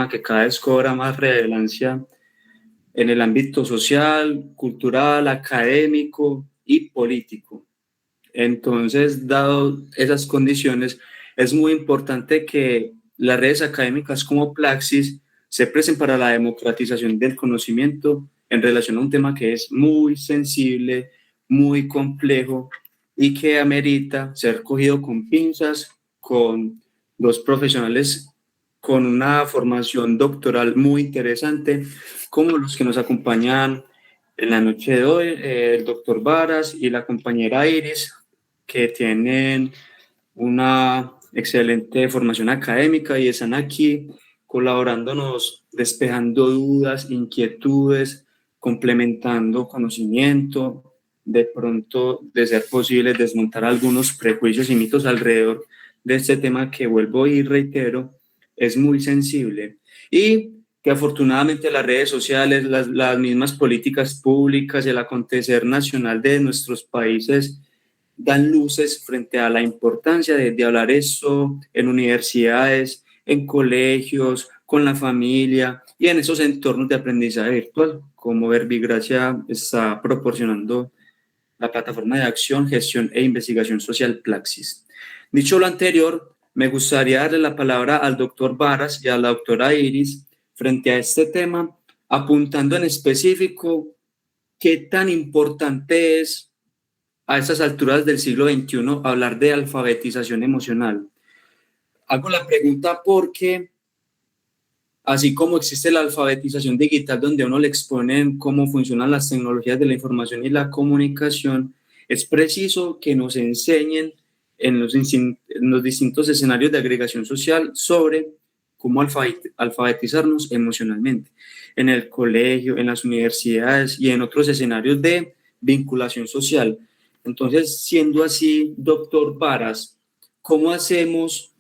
que cada vez cobra más relevancia en el ámbito social, cultural, académico y político. Entonces, dado esas condiciones, es muy importante que las redes académicas como Plaxis se presten para la democratización del conocimiento en relación a un tema que es muy sensible, muy complejo y que amerita ser cogido con pinzas, con dos profesionales con una formación doctoral muy interesante, como los que nos acompañan en la noche de hoy, el doctor Varas y la compañera Iris, que tienen una excelente formación académica y están aquí colaborándonos, despejando dudas, inquietudes, complementando conocimiento, de pronto, de ser posible, desmontar algunos prejuicios y mitos alrededor de este tema que, vuelvo y reitero, es muy sensible. Y que afortunadamente las redes sociales, las mismas políticas públicas y el acontecer nacional de nuestros países dan luces frente a la importancia de hablar eso en universidades, en colegios, con la familia y en esos entornos de aprendizaje virtual, como Verbigracia está proporcionando la plataforma de acción, gestión e investigación social Plaxis. Dicho lo anterior, me gustaría darle la palabra al doctor Varas y a la doctora Iris frente a este tema, apuntando en específico qué tan importante es a estas alturas del siglo XXI hablar de alfabetización emocional. Hago la pregunta porque, así como existe la alfabetización digital donde a uno le exponen cómo funcionan las tecnologías de la información y la comunicación, es preciso que nos enseñen en los distintos escenarios de agregación social sobre cómo alfabetizarnos emocionalmente, en el colegio, en las universidades y en otros escenarios de vinculación social. Entonces, siendo así, doctor Varas, ¿cómo hacemos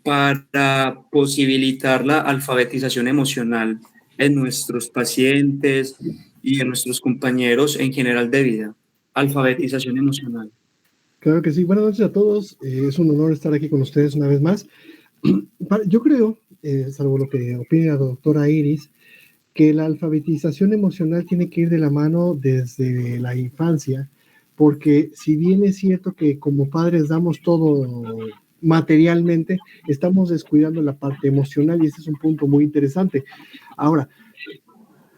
para posibilitar la alfabetización emocional en nuestros pacientes y en nuestros compañeros en general de vida? Alfabetización emocional. Claro que sí. Buenas noches a todos. Es un honor estar aquí con ustedes una vez más. Yo creo, salvo lo que opine la doctora Iris, que la alfabetización emocional tiene que ir de la mano desde la infancia, porque si bien es cierto que como padres damos todo materialmente, estamos descuidando la parte emocional y ese es un punto muy interesante. Ahora,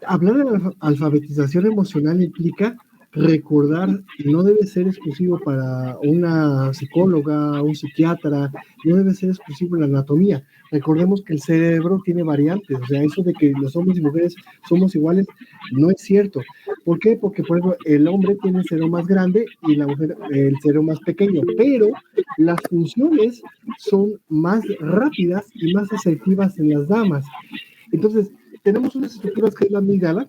hablar de la alfabetización emocional implica recordar, no debe ser exclusivo para una psicóloga, un psiquiatra, no debe ser exclusivo en la anatomía. Recordemos que el cerebro tiene variantes, o sea, eso de que los hombres y mujeres somos iguales no es cierto. ¿Por qué? Porque, por ejemplo, el hombre tiene el cerebro más grande y la mujer el cerebro más pequeño, pero las funciones son más rápidas y más asertivas en las damas. Entonces, tenemos unas estructuras que es la amígdala,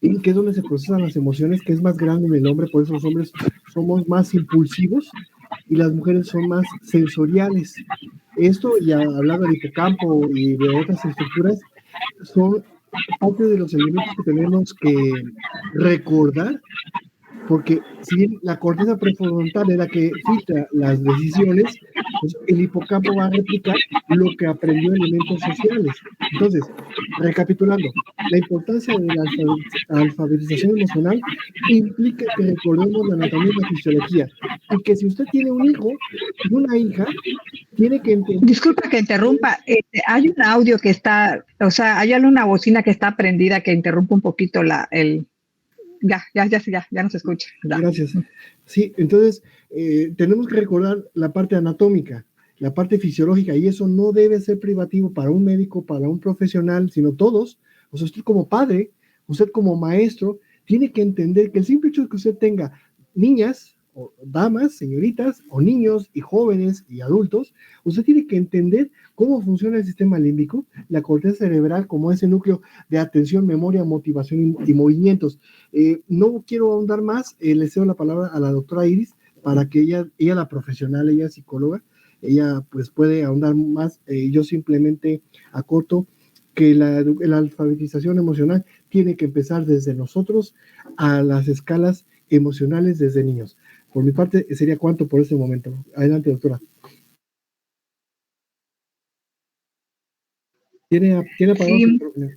que es donde se procesan las emociones, que es más grande en el hombre, por eso los hombres somos más impulsivos y las mujeres son más sensoriales. Esto, ya hablando del hipocampo y de otras estructuras, son parte de los elementos que tenemos que recordar, porque si bien la corteza prefrontal es la que filtra las decisiones, pues el hipocampo va a replicar lo que aprendió en elementos sociales. Entonces, recapitulando, la importancia de la alfabetización emocional implica que recordemos la anatomía y la fisiología, y que si usted tiene un hijo y una hija, tiene que entender... Disculpa que interrumpa, hay un audio que está, o sea, hay una bocina que está prendida que interrumpe un poquito ya no se escucha. Ya. Gracias. Sí, entonces tenemos que recordar la parte anatómica, la parte fisiológica, y eso no debe ser privativo para un médico, para un profesional, sino todos. O sea, usted como padre, usted como maestro, tiene que entender que el simple hecho de que usted tenga niñas, o damas, señoritas, o niños, y jóvenes, y adultos, usted tiene que entender cómo funciona el sistema límbico, la corteza cerebral como ese núcleo de atención, memoria, motivación y movimientos. No quiero ahondar más, le cedo la palabra a la doctora Iris para que ella la profesional, ella es psicóloga, ella pues puede ahondar más. Yo simplemente acoto que la alfabetización emocional tiene que empezar desde nosotros a las escalas emocionales desde niños. Por mi parte sería cuanto por este momento. Adelante, doctora. Tiene apagado Sí, su micrófono.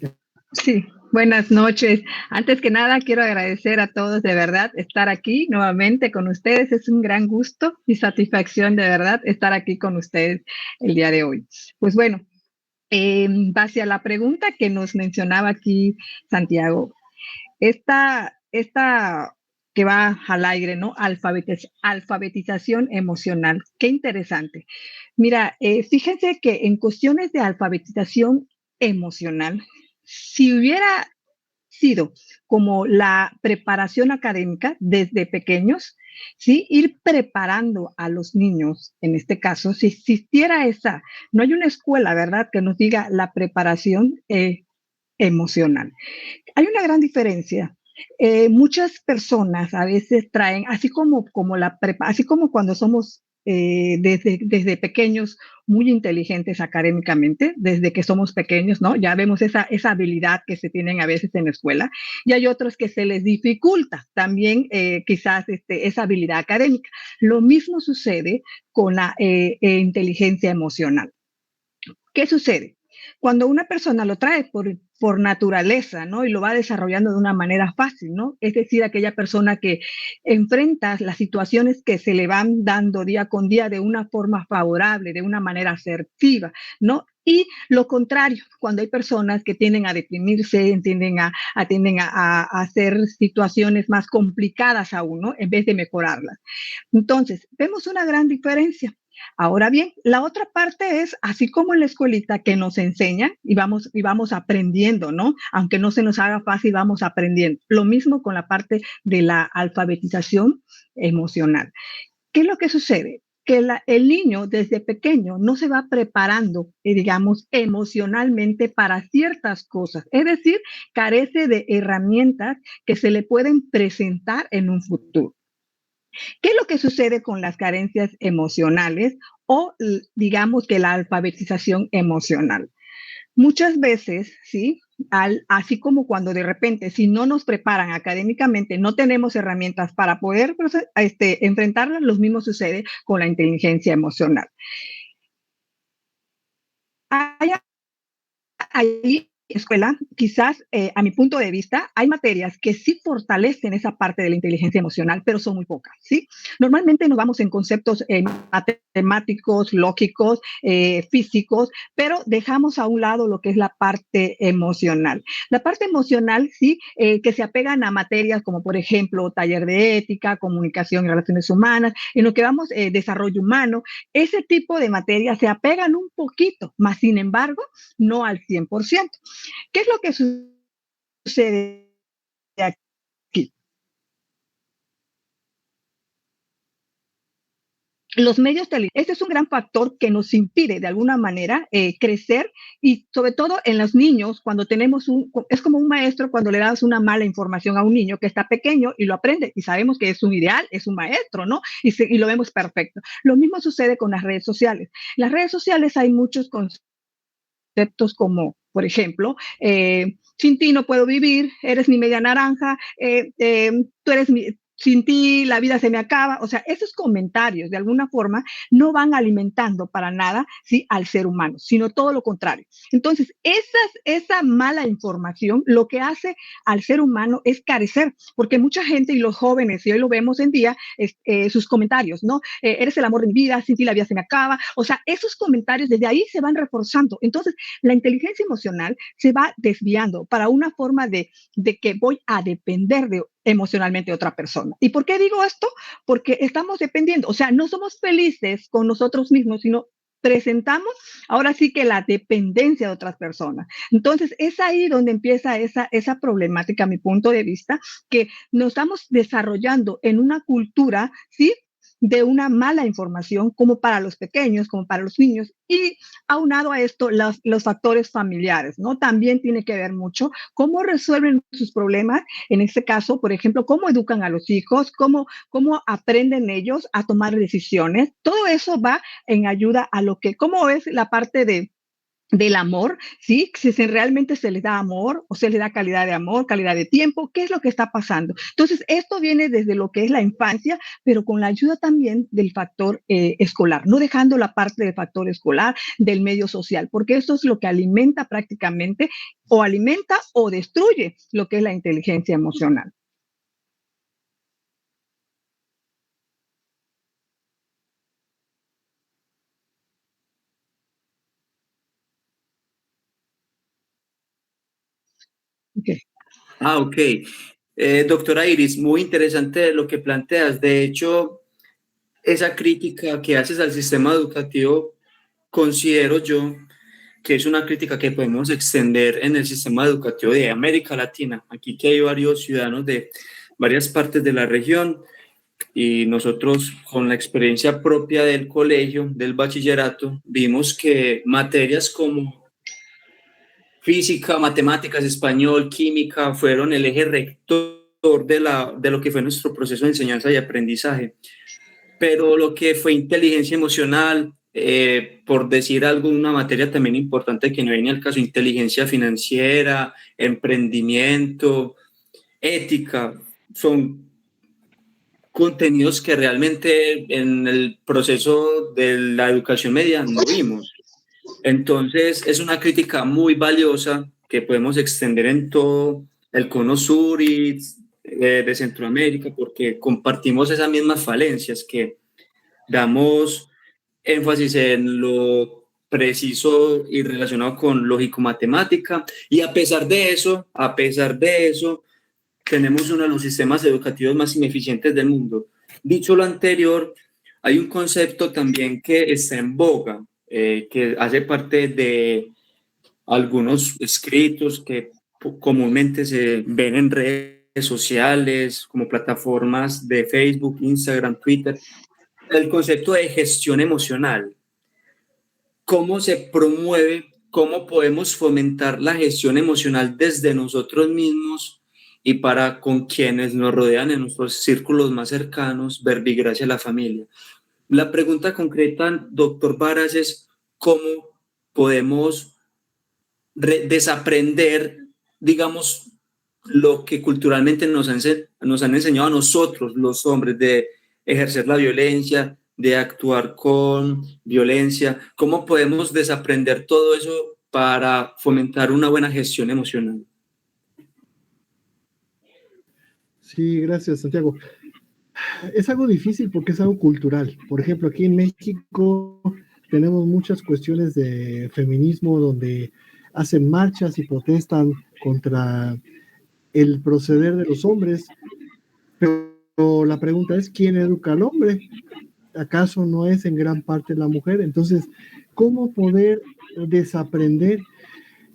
sí, buenas noches. Antes que nada, quiero agradecer a todos de verdad estar aquí nuevamente con ustedes. Es un gran gusto y satisfacción de verdad estar aquí con ustedes el día de hoy. Pues bueno, base a la pregunta que nos mencionaba aquí Santiago, esta que va al aire, ¿no? Alfabetización emocional. Qué interesante. Mira, fíjense que en cuestiones de alfabetización emocional, si hubiera sido como la preparación académica desde pequeños, ¿sí? Ir preparando a los niños, en este caso, si existiera esa, no hay una escuela, ¿verdad?, que nos diga la preparación emocional. Hay una gran diferencia. Muchas personas a veces traen, así como cuando somos desde pequeños muy inteligentes académicamente, desde que somos pequeños, ¿no? Ya vemos esa habilidad que se tienen a veces en la escuela, y hay otros que se les dificulta también quizás esa habilidad académica. Lo mismo sucede con la inteligencia emocional. ¿Qué sucede? Cuando una persona lo trae por naturaleza, ¿no? Y lo va desarrollando de una manera fácil, ¿no? Es decir, aquella persona que enfrenta las situaciones que se le van dando día con día de una forma favorable, de una manera asertiva, ¿no? Y lo contrario, cuando hay personas que tienden a deprimirse, tienden a hacer situaciones más complicadas aún, ¿no? En vez de mejorarlas. Entonces, vemos una gran diferencia. Ahora bien, la otra parte es, así como en la escuelita que nos enseña y vamos aprendiendo, ¿no? Aunque no se nos haga fácil, vamos aprendiendo. Lo mismo con la parte de la alfabetización emocional. ¿Qué es lo que sucede? Que el niño desde pequeño no se va preparando, digamos, emocionalmente para ciertas cosas. Es decir, carece de herramientas que se le pueden presentar en un futuro. ¿Qué es lo que sucede con las carencias emocionales o digamos que la alfabetización emocional? Muchas veces, ¿sí? Así como cuando de repente, si no nos preparan académicamente, no tenemos herramientas para poder enfrentarlas, lo mismo sucede con la inteligencia emocional. Hay escuela, quizás a mi punto de vista, hay materias que sí fortalecen esa parte de la inteligencia emocional, pero son muy pocas, ¿sí? Normalmente nos vamos en conceptos matemáticos, lógicos, físicos, pero dejamos a un lado lo que es la parte emocional. La parte emocional, sí, que se apegan a materias como, por ejemplo, taller de ética, comunicación y relaciones humanas, en lo que vamos desarrollo humano, ese tipo de materias se apegan un poquito, más sin embargo, no al 100%. ¿Qué es lo que sucede aquí? Los medios este es un gran factor que nos impide de alguna manera crecer y sobre todo en los niños cuando tenemos es como un maestro cuando le das una mala información a un niño que está pequeño y lo aprende y sabemos que es un ideal, es un maestro, ¿no? Y lo vemos perfecto. Lo mismo sucede con las redes sociales. En las redes sociales hay muchos conceptos como, por ejemplo, sin ti no puedo vivir, eres mi media naranja, tú eres sin ti la vida se me acaba. O sea, esos comentarios de alguna forma no van alimentando para nada, ¿sí?, al ser humano, sino todo lo contrario. Entonces, esa mala información lo que hace al ser humano es carecer, porque mucha gente y los jóvenes, y hoy lo vemos en día, sus comentarios, ¿no? Eres el amor de mi vida, sin ti la vida se me acaba. O sea, esos comentarios desde ahí se van reforzando. Entonces, la inteligencia emocional se va desviando para una forma de que voy a depender emocionalmente de otra persona. ¿Y por qué digo esto? Porque estamos dependiendo, o sea, no somos felices con nosotros mismos, sino presentamos ahora sí que la dependencia de otras personas. Entonces, es ahí donde empieza esa problemática, a mi punto de vista, que nos estamos desarrollando en una cultura, ¿sí?, de una mala información, como para los pequeños, como para los niños, y aunado a esto, los factores familiares, ¿no? También tiene que ver mucho cómo resuelven sus problemas, en este caso, por ejemplo, cómo educan a los hijos, cómo aprenden ellos a tomar decisiones. Todo eso va en ayuda a cómo es la parte de del amor, ¿sí? Si realmente se le da amor o se le da calidad de amor, calidad de tiempo, ¿qué es lo que está pasando? Entonces, esto viene desde lo que es la infancia, pero con la ayuda también del factor escolar, no dejando la parte del factor escolar, del medio social, porque esto es lo que alimenta prácticamente o alimenta o destruye lo que es la inteligencia emocional. Okay. Ah, ok. Doctora Iris, muy interesante lo que planteas. De hecho, esa crítica que haces al sistema educativo, considero yo que es una crítica que podemos extender en el sistema educativo de América Latina. Aquí que hay varios ciudadanos de varias partes de la región y nosotros con la experiencia propia del colegio, del bachillerato, vimos que materias como física, matemáticas, español, química fueron el eje rector de lo que fue nuestro proceso de enseñanza y aprendizaje. Pero lo que fue inteligencia emocional, por decir algo, una materia también importante que no viene al caso, inteligencia financiera, emprendimiento, ética, son contenidos que realmente en el proceso de la educación media no vimos. Entonces, es una crítica muy valiosa que podemos extender en todo el cono sur y de Centroamérica, porque compartimos esas mismas falencias que damos énfasis en lo preciso y relacionado con lógico-matemática, y a pesar de eso, tenemos uno de los sistemas educativos más ineficientes del mundo. Dicho lo anterior, hay un concepto también que está en boga, que hace parte de algunos escritos que comúnmente se ven en redes sociales, como plataformas de Facebook, Instagram, Twitter, el concepto de gestión emocional. ¿Cómo se promueve, cómo podemos fomentar la gestión emocional desde nosotros mismos y para con quienes nos rodean en nuestros círculos más cercanos, verbigracia a la familia? La pregunta concreta, doctor Varas, es cómo podemos desaprender, digamos, lo que culturalmente nos han enseñado a nosotros, los hombres, de ejercer la violencia, de actuar con violencia. ¿Cómo podemos desaprender todo eso para fomentar una buena gestión emocional? Sí, gracias, Santiago. Es algo difícil porque es algo cultural. Por ejemplo, aquí en México tenemos muchas cuestiones de feminismo donde hacen marchas y protestan contra el proceder de los hombres, pero la pregunta es, ¿quién educa al hombre? ¿Acaso no es en gran parte la mujer? Entonces, ¿cómo poder desaprender?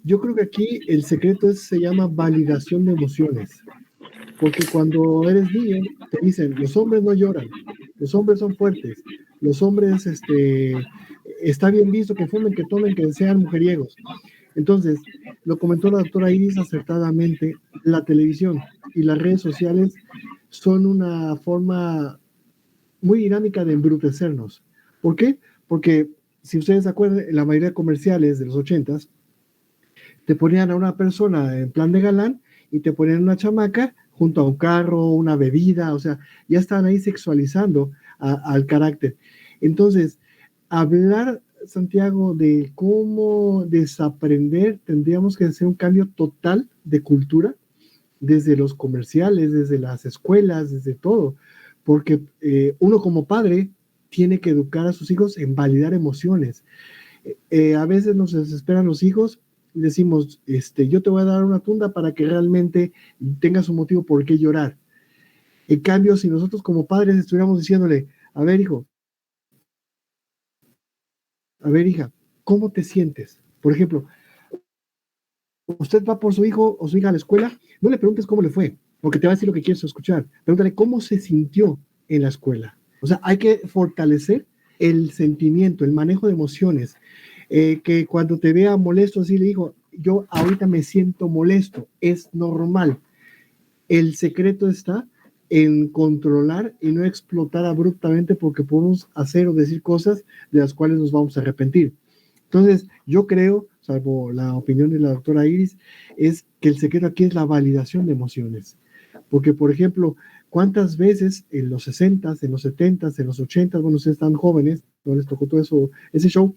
Yo creo que aquí el secreto se llama validación de emociones. Porque cuando eres niño, te dicen, los hombres no lloran, los hombres son fuertes, los hombres, está bien visto que fumen, que tomen, que sean mujeriegos. Entonces, lo comentó la doctora Iris acertadamente, la televisión y las redes sociales son una forma muy dinámica de embrutecernos. ¿Por qué? Porque, si ustedes se acuerdan, en la mayoría de comerciales de los 80s, te ponían a una persona en plan de galán y te ponían una chamaca junto a un carro, una bebida, o sea, ya están ahí sexualizando al carácter. Entonces, hablar, Santiago, de cómo desaprender, tendríamos que hacer un cambio total de cultura, desde los comerciales, desde las escuelas, desde todo, porque uno como padre tiene que educar a sus hijos en validar emociones. A veces nos desesperan los hijos y decimos, yo te voy a dar una tunda para que realmente tengas un motivo por qué llorar. En cambio, si nosotros como padres estuviéramos diciéndole, a ver, hijo, a ver, hija, ¿cómo te sientes? Por ejemplo, usted va por su hijo o su hija a la escuela, no le preguntes cómo le fue, porque te va a decir lo que quieres escuchar. Pregúntale cómo se sintió en la escuela. O sea, hay que fortalecer el sentimiento, el manejo de emociones. Que cuando te vea molesto, así le digo, yo ahorita me siento molesto, es normal. El secreto está en controlar y no explotar abruptamente porque podemos hacer o decir cosas de las cuales nos vamos a arrepentir. Entonces, yo creo, salvo la opinión de la doctora Iris, es que el secreto aquí es la validación de emociones. Porque, por ejemplo, ¿cuántas veces en los 60s, en los 70s, en los 80s, bueno, ustedes están jóvenes, no les tocó todo eso, ese show,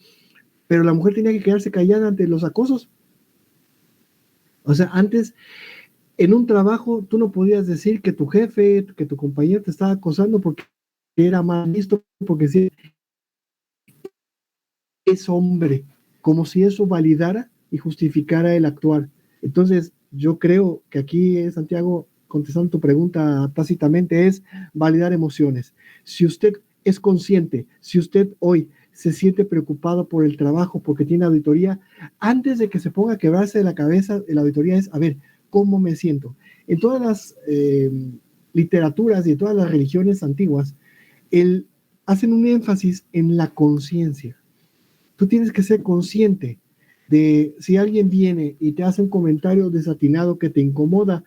pero la mujer tenía que quedarse callada ante los acosos? O sea, antes, en un trabajo, tú no podías decir que tu jefe, que tu compañero te estaba acosando porque era mal visto, porque si es hombre, como si eso validara y justificara el actuar. Entonces, yo creo que aquí, Santiago, contestando tu pregunta tácitamente, es validar emociones. Si usted es consciente, si usted hoy se siente preocupado por el trabajo porque tiene auditoría, antes de que se ponga a quebrarse de la cabeza, la auditoría es, a ver, ¿cómo me siento? En todas las literaturas y en todas las religiones antiguas, hacen un énfasis en la conciencia. Tú tienes que ser consciente de si alguien viene y te hace un comentario desatinado que te incomoda,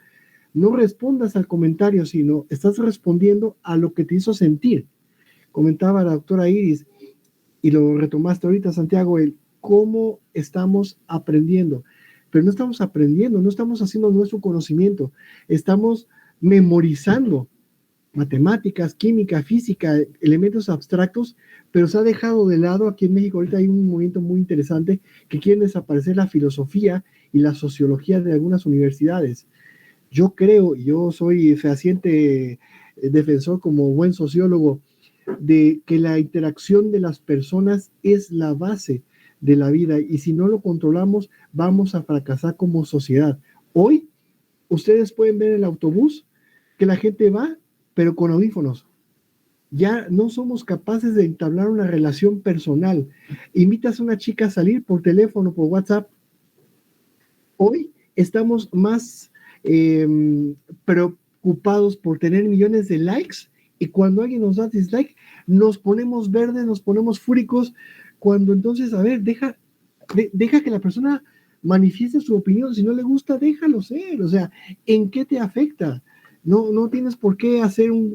no respondas al comentario, sino estás respondiendo a lo que te hizo sentir. Comentaba la doctora Iris, y lo retomaste ahorita, Santiago, el cómo estamos aprendiendo. Pero no estamos aprendiendo, no estamos haciendo nuestro conocimiento, estamos memorizando matemáticas, química, física, elementos abstractos, pero se ha dejado de lado. Aquí en México ahorita hay un movimiento muy interesante que quieren desaparecer la filosofía y la sociología de algunas universidades. Yo creo, yo soy fehaciente defensor como buen sociólogo de que la interacción de las personas es la base de la vida y si no lo controlamos vamos a fracasar como sociedad. Hoy ustedes pueden ver en el autobús que la gente va pero con audífonos. Ya no somos capaces de entablar una relación personal. Invitas a una chica a salir por teléfono, por WhatsApp. Hoy estamos más preocupados por tener millones de likes y cuando alguien nos da dislike, nos ponemos verdes, nos ponemos fúricos, cuando entonces, a ver, deja que la persona manifieste su opinión. Si no le gusta, déjalo ser. O sea, ¿en qué te afecta? No tienes por qué hacer un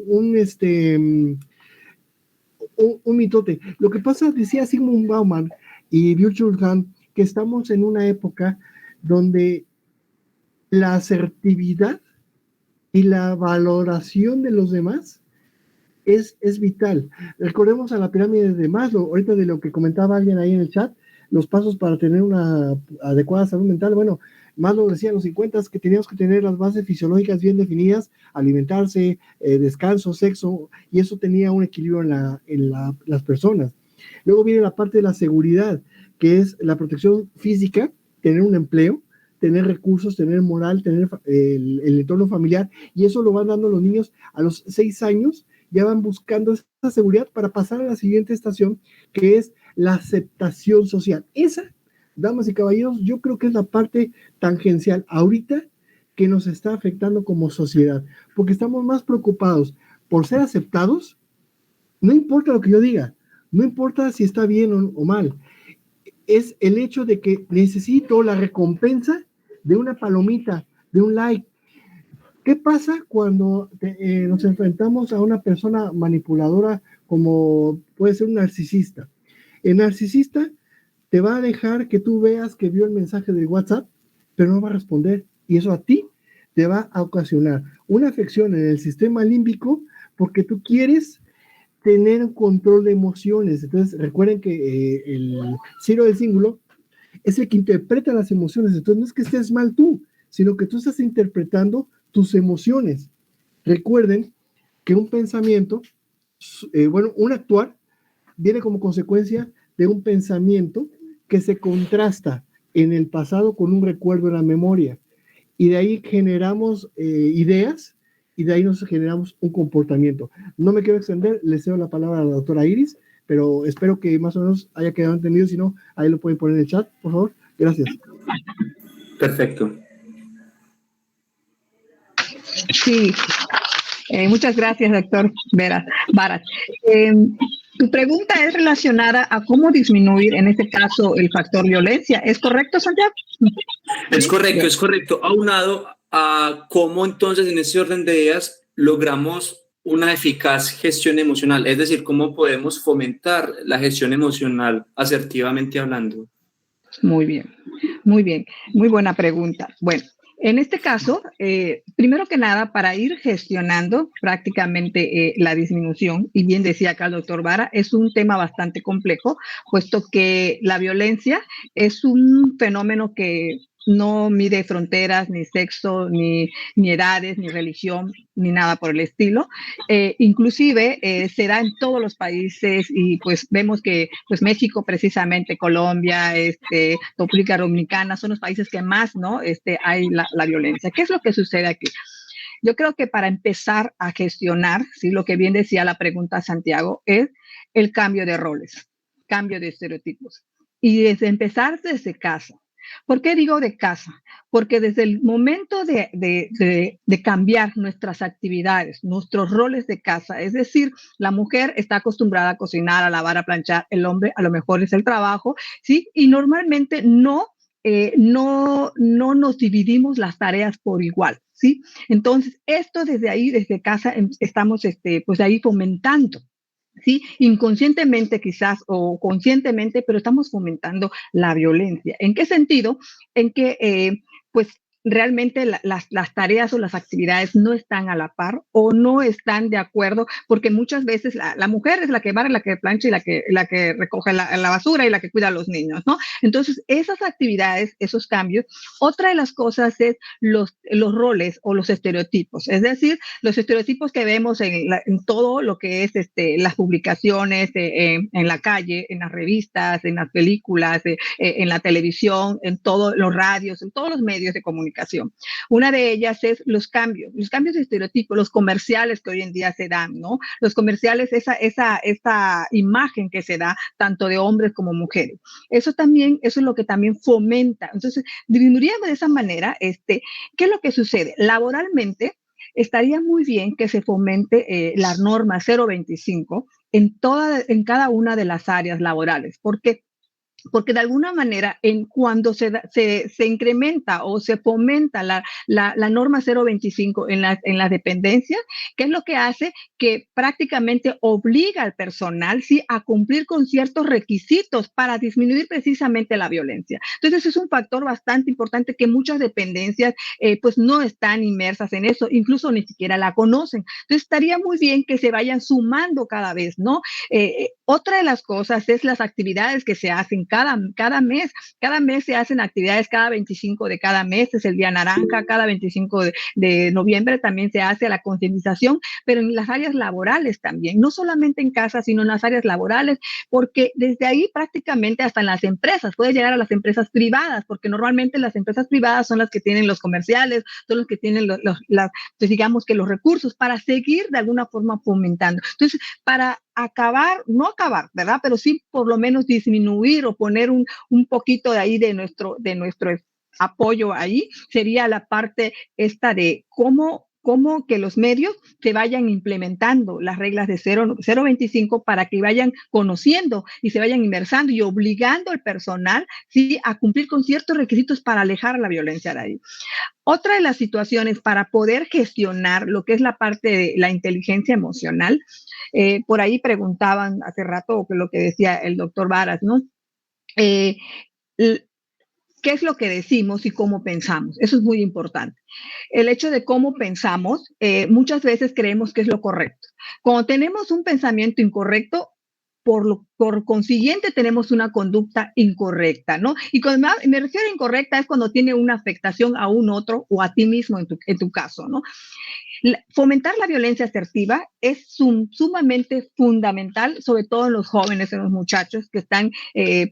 mitote. Lo que pasa, decía Sigmund Bauman y Byung-Chul Han, que estamos en una época donde la asertividad y la valoración de los demás es vital. Recordemos a la pirámide de Maslow, ahorita de lo que comentaba alguien ahí en el chat, los pasos para tener una adecuada salud mental. Bueno, Maslow decía en los 50 que teníamos que tener las bases fisiológicas bien definidas, alimentarse, descanso, sexo, y eso tenía un equilibrio en las personas. Luego viene la parte de la seguridad, que es la protección física, tener un empleo, tener recursos, tener moral, tener el entorno familiar, y eso lo van dando los niños a los 6 años, ya van buscando esa seguridad para pasar a la siguiente estación, que es la aceptación social. Esa, damas y caballeros, yo creo que es la parte tangencial ahorita que nos está afectando como sociedad, porque estamos más preocupados por ser aceptados. No importa lo que yo diga, no importa si está bien o mal, es el hecho de que necesito la recompensa de una palomita, de un like. ¿Qué pasa cuando nos enfrentamos a una persona manipuladora como puede ser un narcisista? El narcisista te va a dejar que tú veas que vio el mensaje del WhatsApp, pero no va a responder. Y eso a ti te va a ocasionar una afección en el sistema límbico porque tú quieres tener un control de emociones. Entonces, recuerden que el Ciro del Cíngulo es el que interpreta las emociones. Entonces, no es que estés mal tú, sino que tú estás interpretando tus emociones. Recuerden que un pensamiento, un actuar, viene como consecuencia de un pensamiento que se contrasta en el pasado con un recuerdo en la memoria. Y de ahí generamos ideas y de ahí nos generamos un comportamiento. No me quiero extender, le cedo la palabra a la doctora Iris, pero espero que más o menos haya quedado entendido. Si no, ahí lo pueden poner en el chat, por favor. Gracias. Perfecto. Sí, muchas gracias, doctor Barat. Tu pregunta es relacionada a cómo disminuir, en este caso, el factor violencia. ¿Es correcto, Santiago? Es correcto, es correcto. Aunado a cómo entonces en ese orden de ideas logramos una eficaz gestión emocional, es decir, cómo podemos fomentar la gestión emocional asertivamente hablando. Muy bien, muy bien, muy buena pregunta. Bueno, en este caso, primero que nada, para ir gestionando prácticamente la disminución, y bien decía acá el doctor Vara, es un tema bastante complejo, puesto que la violencia es un fenómeno que no mide fronteras, ni sexo, ni edades, ni religión, ni nada por el estilo. Inclusive se da en todos los países y pues vemos que pues México precisamente, Colombia, República Dominicana son los países que más, ¿no? Hay la violencia. ¿Qué es lo que sucede aquí? Yo creo que para empezar a gestionar, ¿sí? Lo que bien decía la pregunta Santiago, es el cambio de roles, cambio de estereotipos. Y desde empezar desde casa. ¿Por qué digo de casa? Porque desde el momento de cambiar nuestras actividades, nuestros roles de casa, es decir, la mujer está acostumbrada a cocinar, a lavar, a planchar, el hombre a lo mejor es el trabajo, ¿sí? Y normalmente no nos dividimos las tareas por igual, ¿sí? Entonces, esto desde ahí, desde casa, estamos pues ahí fomentando. ¿Sí? Inconscientemente quizás o conscientemente, pero estamos fomentando la violencia. ¿En qué sentido? En que pues realmente las tareas o las actividades no están a la par o no están de acuerdo, porque muchas veces la mujer es la que barre, la que plancha y la que recoge la basura y la que cuida a los niños, ¿no? Entonces, esas actividades, esos cambios, otra de las cosas es los roles o los estereotipos, es decir, los estereotipos que vemos en todo lo que es las publicaciones en la calle, en las revistas, en las películas, en la televisión, en todos los radios, en todos los medios de comunicación. Una de ellas es los cambios de estereotipos, los comerciales que hoy en día se dan, ¿no? Los comerciales, esa imagen que se da tanto de hombres como mujeres. Eso es lo que también fomenta. Entonces, disminuyendo de esa manera, ¿qué es lo que sucede? Laboralmente, estaría muy bien que se fomente la norma 025 en cada una de las áreas laborales. ¿Por qué? Porque de alguna manera, cuando se incrementa o se fomenta la norma 025 en las dependencias, ¿qué es lo que hace? Que prácticamente obliga al personal, ¿sí?, a cumplir con ciertos requisitos para disminuir precisamente la violencia. Entonces, es un factor bastante importante que muchas dependencias pues no están inmersas en eso, incluso ni siquiera la conocen. Entonces, estaría muy bien que se vayan sumando cada vez, ¿no? Otra de las cosas es las actividades que se hacen cada mes. Cada mes se hacen actividades, cada 25 de cada mes es el Día Naranja, cada 25 de noviembre también se hace la concientización, pero en las áreas laborales también, no solamente en casa, sino en las áreas laborales, porque desde ahí prácticamente hasta en las empresas, puede llegar a las empresas privadas, porque normalmente las empresas privadas son las que tienen los comerciales, son los que tienen pues digamos que los recursos para seguir de alguna forma fomentando. Entonces, para no acabar, ¿verdad? Pero sí por lo menos disminuir o poner un poquito de ahí de nuestro apoyo ahí, sería la parte esta de cómo que los medios se vayan implementando las reglas de 025 para que vayan conociendo y se vayan inmersando y obligando al personal, ¿sí?, a cumplir con ciertos requisitos para alejar la violencia de ahí. Otra de las situaciones para poder gestionar lo que es la parte de la inteligencia emocional, por ahí preguntaban hace rato lo que decía el doctor Varas, ¿no? ¿Qué es lo que decimos y cómo pensamos? Eso es muy importante. El hecho de cómo pensamos, muchas veces creemos que es lo correcto. Cuando tenemos un pensamiento incorrecto, por consiguiente tenemos una conducta incorrecta, ¿no? Y cuando me refiero a incorrecta es cuando tiene una afectación a un otro o a ti mismo en tu caso, ¿no? Fomentar la violencia asertiva es sumamente fundamental, sobre todo en los jóvenes, en los muchachos que están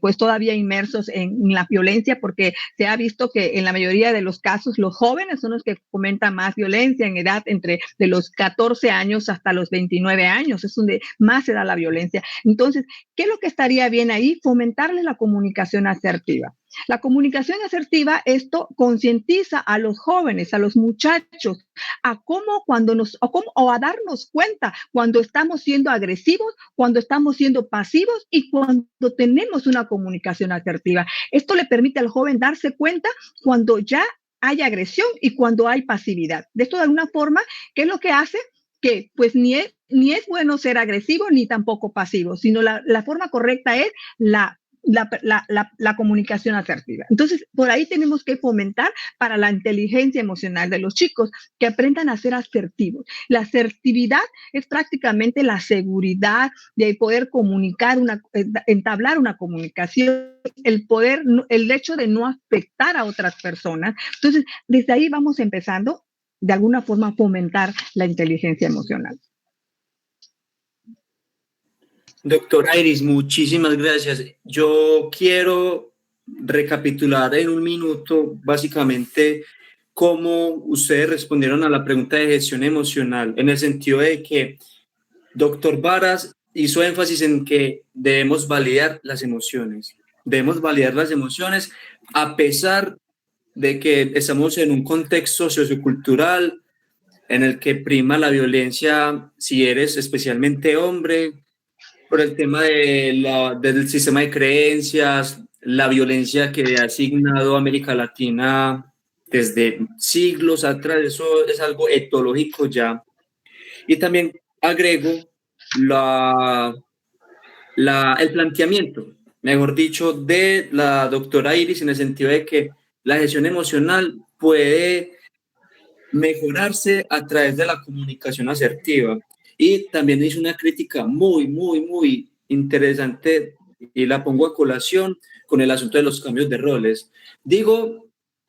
pues todavía inmersos en la violencia, porque se ha visto que en la mayoría de los casos los jóvenes son los que fomentan más violencia en edad entre de los 14 años hasta los 29 años, es donde más se da la violencia. Entonces, ¿qué es lo que estaría bien ahí? Fomentarles la comunicación asertiva. La comunicación asertiva, esto concientiza a los jóvenes, a los muchachos, a a darnos cuenta cuando estamos siendo agresivos, cuando estamos siendo pasivos y cuando tenemos una comunicación asertiva. Esto le permite al joven darse cuenta cuando ya hay agresión y cuando hay pasividad. De esto, de alguna forma, ¿qué es lo que hace? Que pues ni es bueno ser agresivo ni tampoco pasivo, sino la forma correcta es la la comunicación asertiva. Entonces, por ahí tenemos que fomentar para la inteligencia emocional de los chicos, que aprendan a ser asertivos. La asertividad es prácticamente la seguridad de poder comunicar, entablar una comunicación, el hecho de no afectar a otras personas. Entonces, desde ahí vamos empezando, de alguna forma, a fomentar la inteligencia emocional. Doctora Iris, muchísimas gracias. Yo quiero recapitular en un minuto básicamente cómo ustedes respondieron a la pregunta de gestión emocional, en el sentido de que doctor Varas hizo énfasis en que debemos validar las emociones. Debemos validar las emociones a pesar de que estamos en un contexto sociocultural en el que prima la violencia si eres especialmente hombre, por el tema del sistema de creencias, la violencia que ha asignado América Latina desde siglos atrás. Eso es algo etológico ya. Y también agrego el planteamiento, mejor dicho, de la doctora Iris, en el sentido de que la gestión emocional puede mejorarse a través de la comunicación asertiva. Y también hizo una crítica muy interesante, y la pongo a colación con el asunto de los cambios de roles. Digo,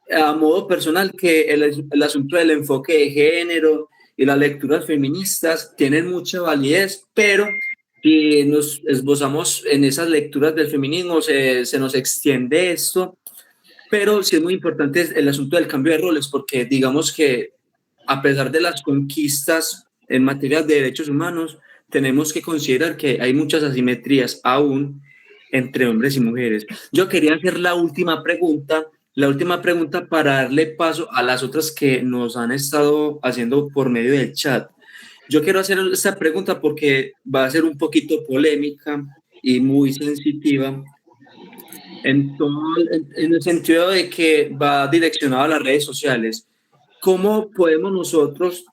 a modo personal, que el asunto del enfoque de género y las lecturas feministas tienen mucha validez, pero si nos esbozamos en esas lecturas del feminismo, se nos extiende esto. Pero sí es muy importante el asunto del cambio de roles, porque digamos que a pesar de las conquistas en materia de derechos humanos, tenemos que considerar que hay muchas asimetrías aún entre hombres y mujeres. Yo quería hacer la última pregunta para darle paso a las otras que nos han estado haciendo por medio del chat. Yo quiero hacer esta pregunta porque va a ser un poquito polémica y muy sensitiva, en el sentido de que va direccionado a las redes sociales. ¿Cómo podemos nosotros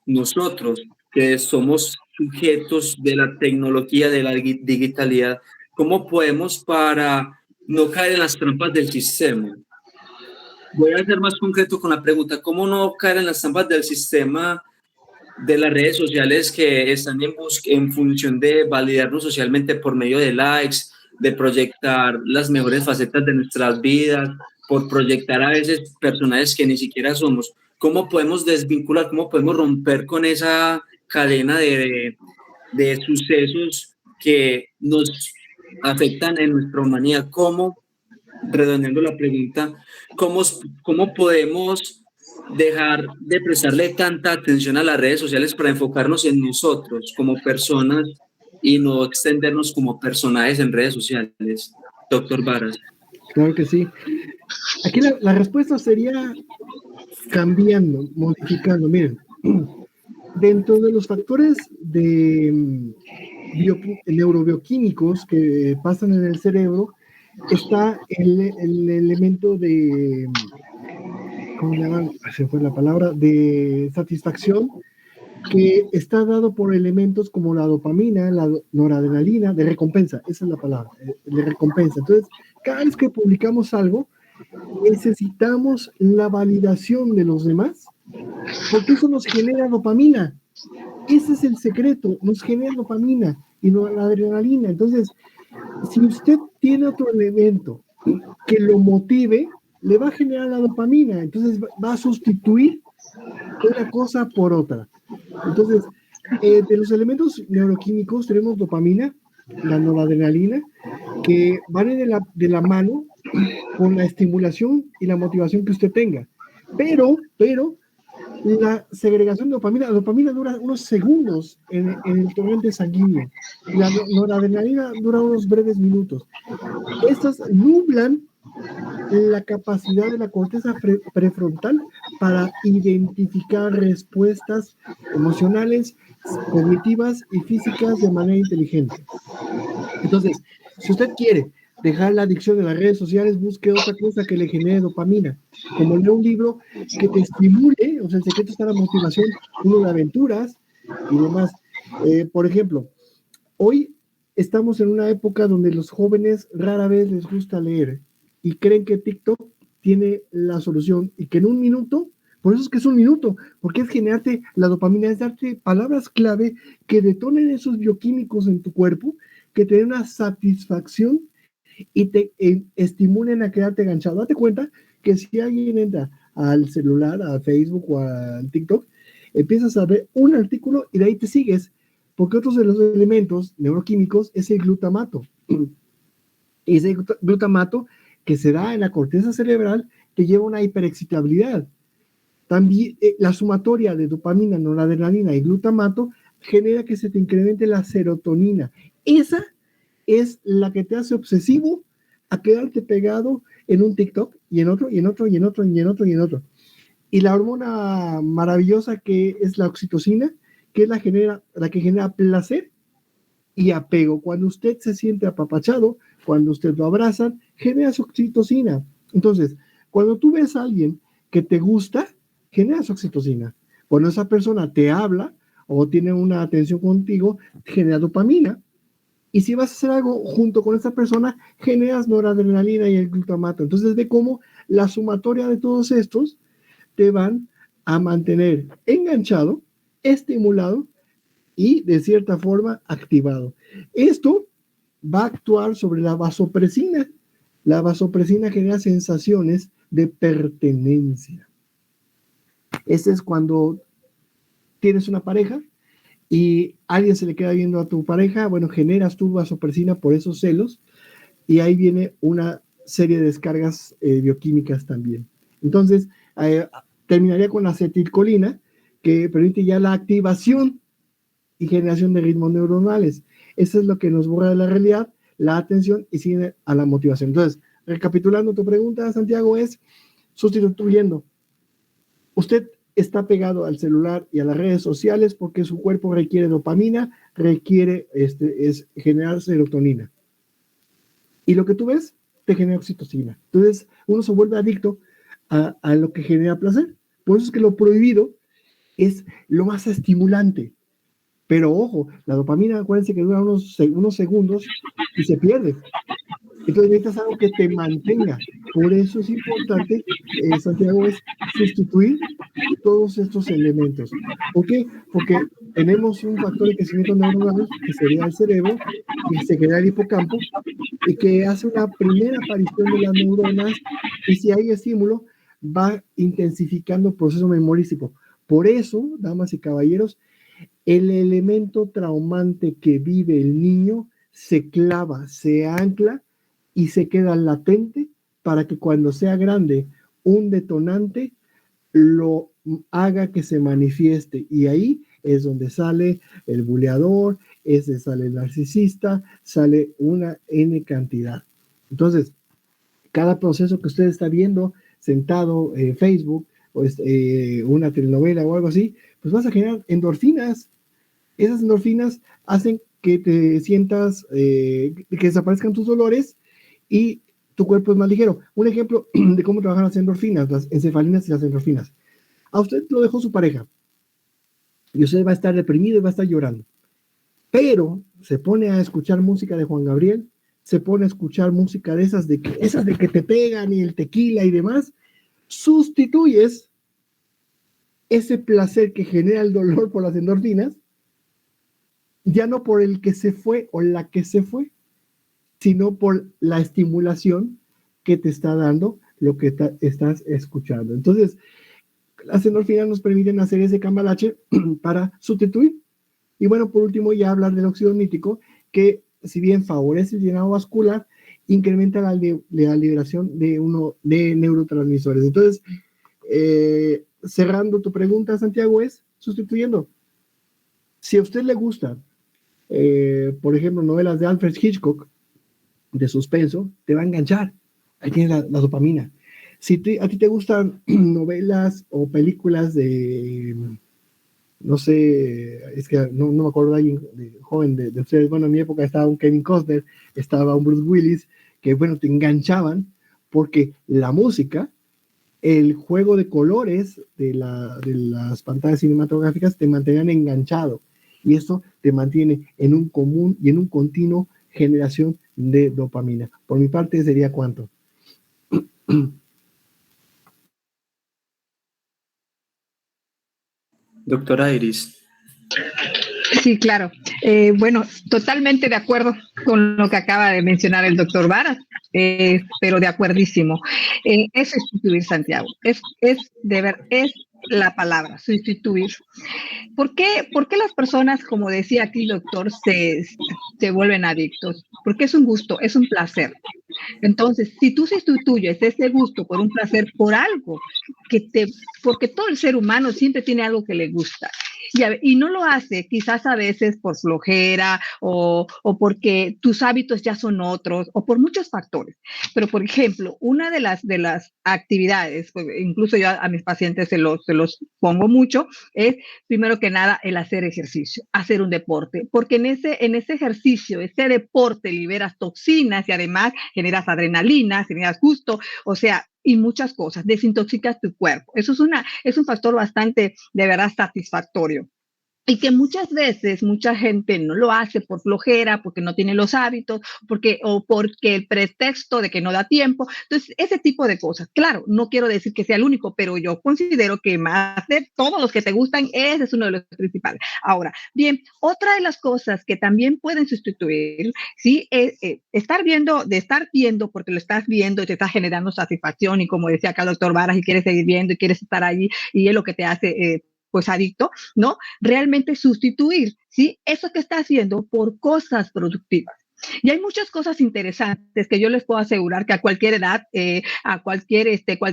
que somos sujetos de la tecnología, de la digitalidad, cómo podemos para no caer en las trampas del sistema? Voy a ser más concreto con la pregunta: ¿cómo no caer en las trampas del sistema de las redes sociales, que están en función de validarnos socialmente por medio de likes, de proyectar las mejores facetas de nuestras vidas, por proyectar a veces personajes que ni siquiera somos? ¿Cómo podemos desvincular, cómo podemos romper con esa cadena de sucesos que nos afectan en nuestra humanidad? ¿Cómo, redondeando la pregunta, cómo podemos dejar de prestarle tanta atención a las redes sociales para enfocarnos en nosotros como personas y no extendernos como personajes en redes sociales? Doctor Varas. Claro que sí. Aquí la respuesta sería cambiando, modificando. Miren, dentro de los factores de neurobioquímicos que pasan en el cerebro está el elemento de, ¿cómo le llaman? Se fue la palabra, de satisfacción, que está dado por elementos como la dopamina, la noradrenalina, de recompensa, esa es la palabra, de recompensa. Entonces, cada vez que publicamos algo, necesitamos la validación de los demás, porque eso nos genera dopamina. Ese es el secreto, nos genera dopamina y no la adrenalina. Entonces, si usted tiene otro elemento que lo motive, le va a generar la dopamina, entonces va a sustituir una cosa por otra. Entonces, de los elementos neuroquímicos tenemos dopamina, la noradrenalina, que van de la mano con la estimulación y la motivación que usted tenga. Pero la segregación de la dopamina dura unos segundos en el torrente sanguíneo. La noradrenalina dura unos breves minutos. Estas nublan la capacidad de la corteza prefrontal para identificar respuestas emocionales, cognitivas y físicas de manera inteligente. Entonces, si usted quiere dejar la adicción de las redes sociales, busque otra cosa que le genere dopamina, como leer un libro que te estimule. O sea, el secreto está en la motivación, uno de aventuras y demás. Por ejemplo, hoy estamos en una época donde los jóvenes rara vez les gusta leer y creen que TikTok tiene la solución y que en un minuto, por eso es que es un minuto, porque es generarte la dopamina, es darte palabras clave que detonen esos bioquímicos en tu cuerpo, que te den una satisfacción y te estimulen a quedarte enganchado. Date cuenta que si alguien entra al celular, a Facebook o al TikTok, empiezas a ver un artículo y de ahí te sigues, porque otros de los elementos neuroquímicos es el glutamato. Y ese glutamato que se da en la corteza cerebral te lleva a una hiperexcitabilidad. También la sumatoria de dopamina, noradrenalina y glutamato genera que se te incremente la serotonina. Esa es la que te hace obsesivo a quedarte pegado en un TikTok y en otro, y en otro, y en otro, y en otro, y en otro. Y la hormona maravillosa que es la oxitocina, que es la que genera placer y apego. Cuando usted se siente apapachado, cuando usted lo abrazan, generas oxitocina. Entonces, cuando tú ves a alguien que te gusta, generas oxitocina. Cuando esa persona te habla o tiene una atención contigo, genera dopamina. Y si vas a hacer algo junto con esa persona, generas noradrenalina y el glutamato. Entonces, ve cómo la sumatoria de todos estos te van a mantener enganchado, estimulado y de cierta forma activado. Esto va a actuar sobre la vasopresina. La vasopresina genera sensaciones de pertenencia. Ese es cuando tienes una pareja y alguien se le queda viendo a tu pareja, bueno, generas tu vasopresina por esos celos y ahí viene una serie de descargas bioquímicas también. Entonces, terminaría con la acetilcolina, que permite ya la activación y generación de ritmos neuronales. Eso es lo que nos borra de la realidad, la atención y sigue a la motivación. Entonces, recapitulando tu pregunta, Santiago, es sustituyendo. Usted está pegado al celular y a las redes sociales porque su cuerpo requiere dopamina, requiere es generar serotonina. Y lo que tú ves te genera oxitocina. Entonces, uno se vuelve adicto a lo que genera placer. Por eso es que lo prohibido es lo más estimulante. Pero ojo, la dopamina, acuérdense que dura unos segundos y se pierde. Entonces necesitas algo que te mantenga. Por eso es importante, Santiago, es sustituir todos estos elementos. ¿Por qué? Porque tenemos un factor de crecimiento neuronal, que sería el cerebro, que se crea el hipocampo, y que hace una primera aparición de las neuronas, y si hay estímulo, va intensificando el proceso memorístico. Por eso, damas y caballeros, el elemento traumante que vive el niño se clava, se ancla y se queda latente para que cuando sea grande un detonante lo haga que se manifieste. Y ahí es donde sale el buleador, sale el narcisista, sale una N cantidad. Entonces, cada proceso que usted está viendo sentado en Facebook o una telenovela o algo así, pues vas a generar endorfinas. Esas endorfinas hacen que te sientas, que desaparezcan tus dolores y tu cuerpo es más ligero. Un ejemplo de cómo trabajan las endorfinas, las encefalinas y las endorfinas. A usted lo dejó su pareja y usted va a estar deprimido y va a estar llorando. Pero se pone a escuchar música de Juan Gabriel, se pone a escuchar música de esas de que te pegan y el tequila y demás, sustituyes ese placer que genera el dolor por las endorfinas, ya no por el que se fue o la que se fue, sino por la estimulación que te está dando lo que estás escuchando. Entonces, las endorfinas nos permiten hacer ese cambalache para sustituir. Y bueno, por último, ya hablar del óxido nítrico, que si bien favorece el llenado vascular, incrementa la liberación de neurotransmisores. Entonces, cerrando tu pregunta, Santiago, es sustituyendo. Si a usted le gusta, por ejemplo, novelas de Alfred Hitchcock, de suspenso, te va a enganchar. Ahí tienes la dopamina. Si a ti te gustan novelas o películas de, no sé, es que no me acuerdo de alguien joven de ustedes, bueno, en mi época estaba un Kevin Costner, estaba un Bruce Willis, que bueno, te enganchaban porque la música, el juego de colores de las pantallas cinematográficas te mantenían enganchado. Y esto te mantiene en un común y en un continuo generación de dopamina. Por mi parte sería cuánto. Doctora Iris. Sí, claro. Bueno, totalmente de acuerdo con lo que acaba de mencionar el doctor Varas, pero de acuerdísimo. Es sustituir, Santiago. Es la palabra, sustituir. ¿Por qué las personas, como decía aquí el doctor, se vuelven adictos? Porque es un gusto, es un placer. Entonces, si tú sustituyes ese gusto por un placer, por algo porque todo el ser humano siempre tiene algo que le gusta. Y no lo hace quizás a veces por flojera o porque tus hábitos ya son otros o por muchos factores. Pero, por ejemplo, una de las actividades, pues, incluso yo a mis pacientes se los pongo mucho, es primero que nada el hacer ejercicio, hacer un deporte, porque en ese ejercicio, ese deporte liberas toxinas y además generas adrenalina, generas gusto, o sea, y muchas cosas, desintoxicas tu cuerpo. Eso es un factor bastante, de verdad, satisfactorio. Y que muchas veces mucha gente no lo hace por flojera, porque no tiene los hábitos, o porque el pretexto de que no da tiempo. Entonces, ese tipo de cosas. Claro, no quiero decir que sea el único, pero yo considero que más de todos los que te gustan, ese es uno de los principales. Ahora, bien, otra de las cosas que también pueden sustituir, ¿sí? Es estar viendo, porque lo estás viendo y te está generando satisfacción, y como decía acá el doctor Varas, y quieres seguir viendo y quieres estar allí, y es lo que te hace, pues, adicto, ¿no? Realmente sustituir, ¿sí? Eso que está haciendo por cosas productivas. Y hay muchas cosas interesantes que yo les puedo asegurar que a cualquier edad, a cualquier,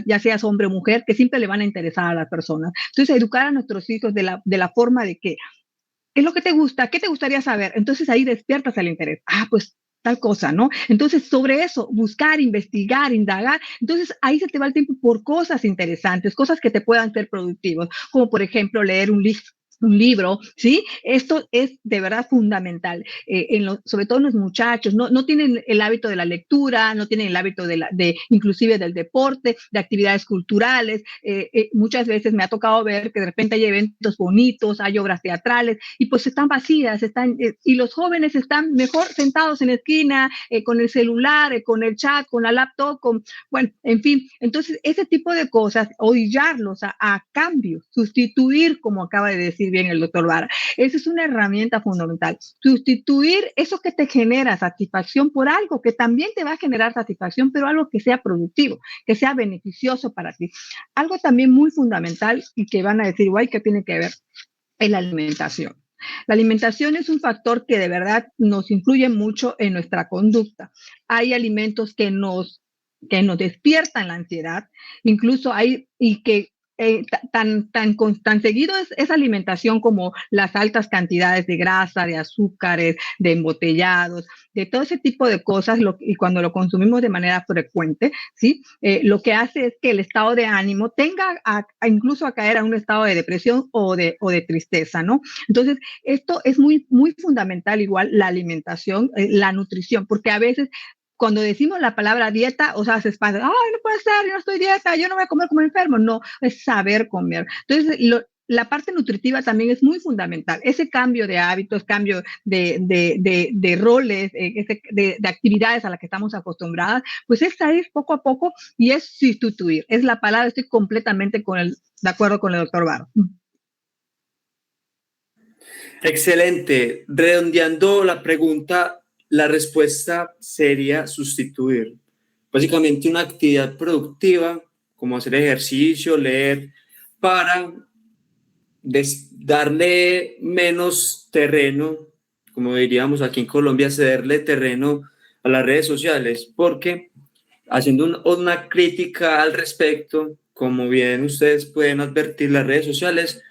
ya seas hombre o mujer, que siempre le van a interesar a las personas. Entonces, educar a nuestros hijos de la forma de que, ¿qué es lo que te gusta? ¿Qué te gustaría saber? Entonces ahí despiertas el interés. Pues tal cosa, ¿no? Entonces, sobre eso, buscar, investigar, indagar. Entonces, ahí se te va el tiempo por cosas interesantes, cosas que te puedan ser productivos, como por ejemplo leer un libro, ¿sí? Esto es de verdad fundamental, sobre todo en los muchachos, no tienen el hábito de la lectura, no tienen el hábito inclusive del deporte, de actividades culturales. Muchas veces me ha tocado ver que de repente hay eventos bonitos, hay obras teatrales, y pues están vacías, y los jóvenes están mejor sentados en la esquina, con el celular, con el chat, con la laptop, bueno, en fin. Entonces, ese tipo de cosas, orillarlos a cambio, sustituir, como acaba de decir bien el doctor Vara. Esa es una herramienta fundamental. Sustituir eso que te genera satisfacción por algo que también te va a generar satisfacción, pero algo que sea productivo, que sea beneficioso para ti. Algo también muy fundamental y que van a decir, guay, ¿qué tiene que ver? Es la alimentación. La alimentación es un factor que de verdad nos influye mucho en nuestra conducta. Hay alimentos que nos despiertan la ansiedad, incluso hay, y que tan seguido es esa alimentación como las altas cantidades de grasa, de azúcares, de embotellados, de todo ese tipo de cosas, y cuando lo consumimos de manera frecuente, ¿sí? Lo que hace es que el estado de ánimo tenga incluso a caer a un estado de depresión o de tristeza, ¿no? Entonces, esto es muy, muy fundamental, igual la alimentación, la nutrición, porque a veces cuando decimos la palabra dieta, o sea, se espanta, ay, no puede ser, yo no estoy dieta, yo no voy a comer como enfermo. No, es saber comer. Entonces, la parte nutritiva también es muy fundamental. Ese cambio de hábitos, cambio de roles, de actividades a las que estamos acostumbradas, pues es ir poco a poco y es sustituir. Es la palabra, estoy completamente de acuerdo con el doctor Varo. Excelente. Redondeando la pregunta, la respuesta sería sustituir. Básicamente una actividad productiva, como hacer ejercicio, leer, para darle menos terreno, como diríamos aquí en Colombia, cederle terreno a las redes sociales, porque haciendo una crítica al respecto, como bien ustedes pueden advertir, las redes sociales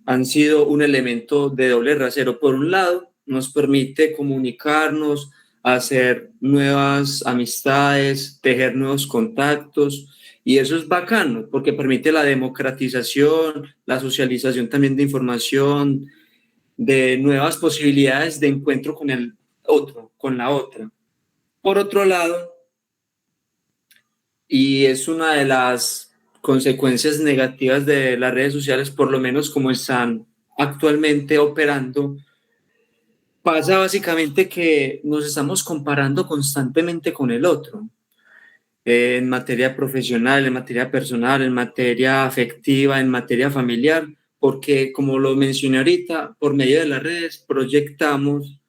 han sido un elemento de doble rasero. Por un lado, nos permite comunicarnos, hacer nuevas amistades, tejer nuevos contactos, y eso es bacano porque permite la democratización, la socialización también de información, de nuevas posibilidades de encuentro con el otro, con la otra. Por otro lado, y es una de las consecuencias negativas de las redes sociales, por lo menos como están actualmente operando, Pasa básicamente que nos estamos comparando constantemente con el otro, en materia profesional, en materia personal, en materia afectiva, en materia familiar, porque como lo mencioné ahorita, por medio de las redes proyectamos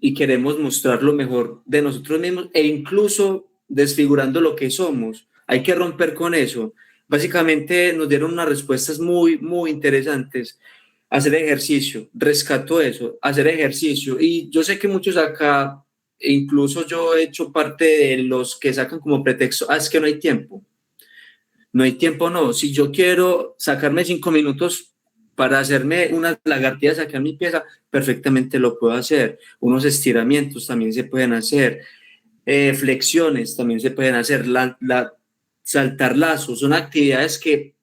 y queremos mostrar lo mejor de nosotros mismos e incluso desfigurando lo que somos. Hay que romper con eso. Básicamente nos dieron unas respuestas muy, muy interesantes. Hacer ejercicio, rescato eso, hacer ejercicio. Y yo sé que muchos acá, e incluso yo he hecho parte de los que sacan como pretexto, es que no hay tiempo. No hay tiempo, no. Si yo quiero sacarme 5 minutos para hacerme unas lagartijas aquí en mi pieza, perfectamente lo puedo hacer. Unos estiramientos también se pueden hacer. Flexiones también se pueden hacer. Saltar lazos. Son actividades que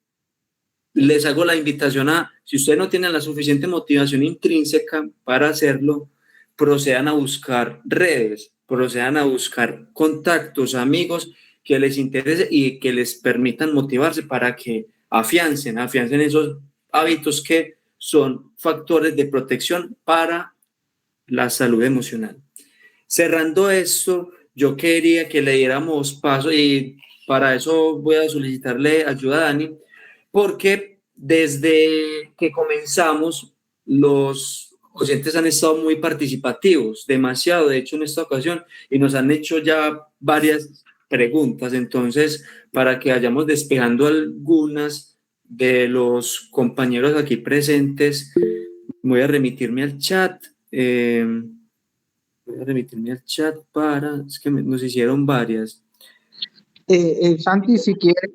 les hago la invitación a, si ustedes no tienen la suficiente motivación intrínseca para hacerlo, procedan a buscar redes, procedan a buscar contactos, amigos que les interese y que les permitan motivarse para que afiancen esos hábitos que son factores de protección para la salud emocional. Cerrando esto, yo quería que le diéramos paso y para eso voy a solicitarle ayuda a Dani, porque desde que comenzamos los oyentes han estado muy participativos, demasiado, de hecho en esta ocasión, y nos han hecho ya varias preguntas. Entonces, para que vayamos despejando algunas de los compañeros aquí presentes, voy a remitirme al chat. Voy a remitirme al chat es que nos hicieron varias. Santi, si quieres,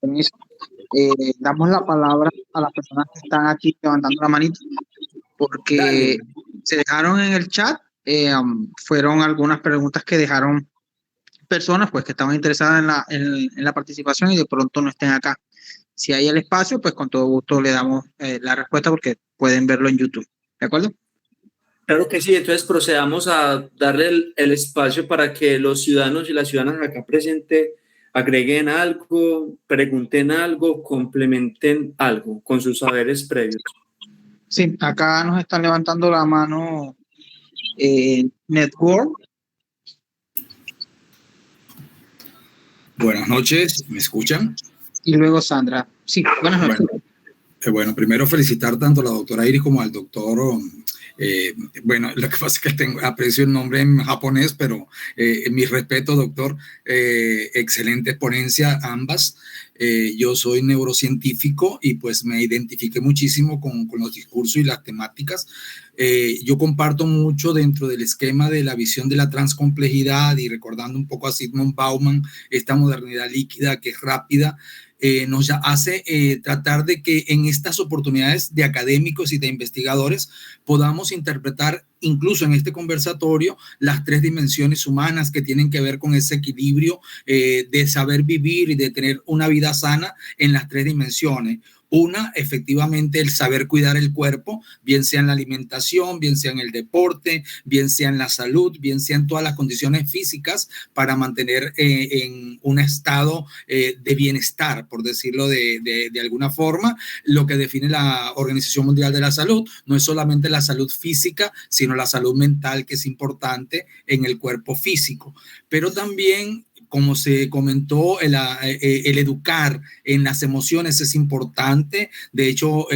permiso, damos la palabra a las personas que están aquí levantando la manita, porque Dale. se dejaron en el chat, fueron algunas preguntas que dejaron personas pues que estaban interesadas en la participación y de pronto no estén acá. Si hay el espacio, pues con todo gusto le damos la respuesta porque pueden verlo en YouTube. ¿De acuerdo? Claro que sí, entonces procedamos a darle el espacio para que los ciudadanos y las ciudadanas acá presentes agreguen algo, pregunten algo, complementen algo con sus saberes previos. Sí, acá nos están levantando la mano Network. Buenas noches, ¿me escuchan? Y luego Sandra. Sí, buenas noches. Bueno, primero felicitar tanto a la doctora Iris como al doctor. Bueno, lo que pasa es que aprecio el nombre en japonés, pero mi respeto, doctor. Excelente ponencia, ambas. Yo soy neurocientífico y pues me identifiqué muchísimo con los discursos y las temáticas. Yo comparto mucho dentro del esquema de la visión de la transcomplejidad y recordando un poco a Zygmunt Bauman, esta modernidad líquida que es rápida, nos hace tratar de que en estas oportunidades de académicos y de investigadores podamos interpretar incluso en este conversatorio las 3 dimensiones humanas que tienen que ver con ese equilibrio de saber vivir y de tener una vida sana en las 3 dimensiones. Una, efectivamente, el saber cuidar el cuerpo, bien sea en la alimentación, bien sea en el deporte, bien sea en la salud, bien sea en todas las condiciones físicas para mantener en un estado de bienestar, por decirlo de alguna forma. Lo que define la Organización Mundial de la Salud no es solamente la salud física, sino la salud mental, que es importante en el cuerpo físico. Pero también, como se comentó, el educar en las emociones es importante. De hecho,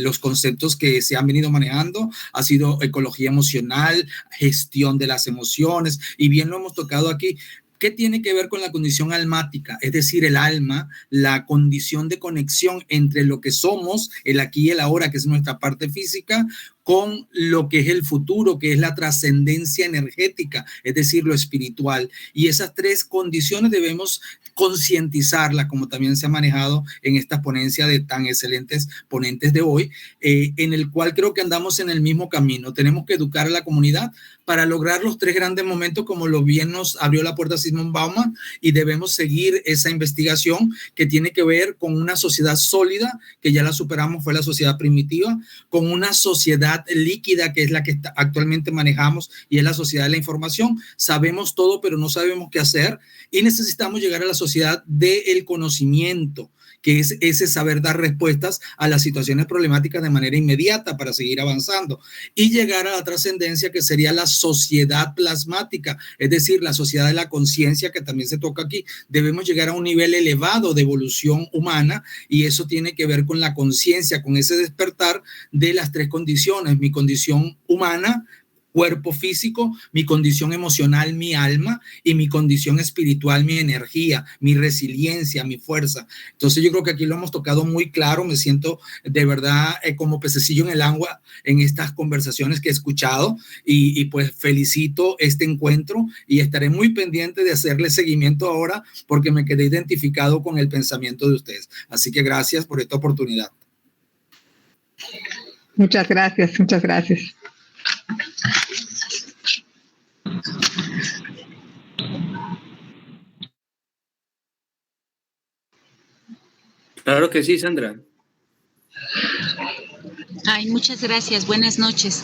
los conceptos que se han venido manejando ha sido ecología emocional, gestión de las emociones, y bien lo hemos tocado aquí. ¿Qué tiene que ver con la condición almática? Es decir, el alma, la condición de conexión entre lo que somos, el aquí y el ahora, que es nuestra parte física, con lo que es el futuro, que es la trascendencia energética, es decir, lo espiritual. Y esas 3 condiciones debemos concientizarlas, como también se ha manejado en esta ponencia de tan excelentes ponentes de hoy, en el cual creo que andamos en el mismo camino. Tenemos que educar a la comunidad para lograr los 3 grandes momentos, como lo bien nos abrió la puerta Zygmunt Bauman, y debemos seguir esa investigación que tiene que ver con una sociedad sólida, que ya la superamos, fue la sociedad primitiva, con una sociedad líquida, que es la que actualmente manejamos, y es la sociedad de la información. Sabemos todo, pero no sabemos qué hacer, y necesitamos llegar a la sociedad del conocimiento, que es ese saber dar respuestas a las situaciones problemáticas de manera inmediata para seguir avanzando y llegar a la trascendencia, que sería la sociedad plasmática, es decir, la sociedad de la conciencia, que también se toca aquí. Debemos llegar a un nivel elevado de evolución humana, y eso tiene que ver con la conciencia, con ese despertar de las tres condiciones: mi condición humana, cuerpo físico, mi condición emocional, mi alma, y mi condición espiritual, mi energía, mi resiliencia, mi fuerza. Entonces yo creo que aquí lo hemos tocado muy claro. Me siento de verdad como pececillo en el agua en estas conversaciones que he escuchado, y pues felicito este encuentro y estaré muy pendiente de hacerle seguimiento ahora, porque me quedé identificado con el pensamiento de ustedes. Así que gracias por esta oportunidad. Muchas gracias, muchas gracias. Claro que sí, Sandra. Ay, muchas gracias. Buenas noches.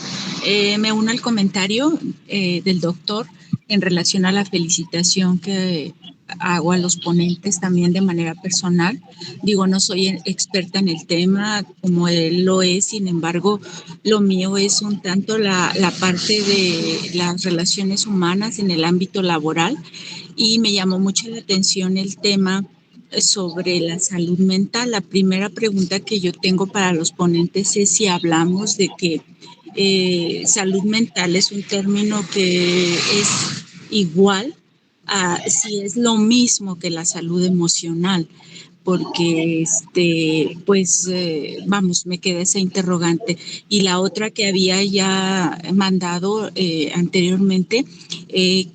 Me uno al comentario del doctor en relación a la felicitación que hago a los ponentes también de manera personal. Digo, no soy experta en el tema como él lo es, sin embargo, lo mío es un tanto la parte de las relaciones humanas en el ámbito laboral, y me llamó mucho la atención el tema sobre la salud mental. La primera pregunta que yo tengo para los ponentes es si hablamos de que salud mental es un término que es igual a si es lo mismo que la salud emocional, porque vamos, me queda esa interrogante. Y la otra que había ya mandado anteriormente,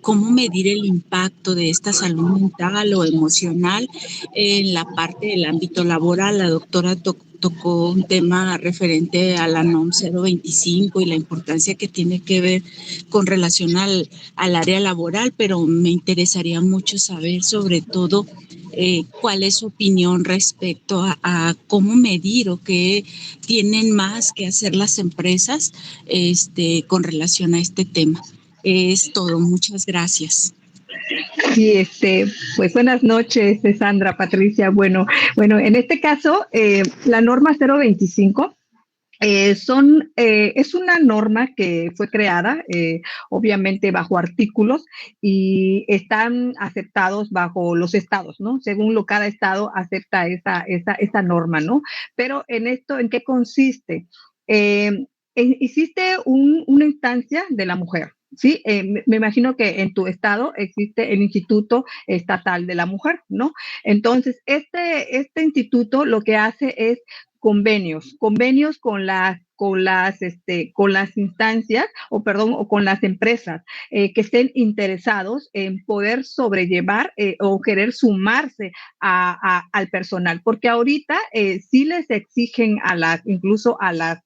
¿cómo medir el impacto de esta salud mental o emocional en la parte del ámbito laboral? La doctora tocó un tema referente a la NOM 025 y la importancia que tiene que ver con relación al área laboral, pero me interesaría mucho saber sobre todo cuál es su opinión respecto a cómo medir o qué tienen más que hacer las empresas con relación a este tema. Es todo. Muchas gracias. Sí, pues buenas noches, Sandra, Patricia. Bueno, en este caso, la norma 025 es una norma que fue creada, obviamente, bajo artículos, y están aceptados bajo los estados, ¿no? Según cada estado acepta esa norma, ¿no? Pero ¿en qué consiste? Existe una instancia de la mujer. Sí, me imagino que en tu estado existe el Instituto Estatal de la Mujer, ¿no? Entonces, este instituto lo que hace es convenios con las instancias, o con las empresas que estén interesados en poder sobrellevar o querer sumarse al personal, porque ahorita sí les exigen incluso a las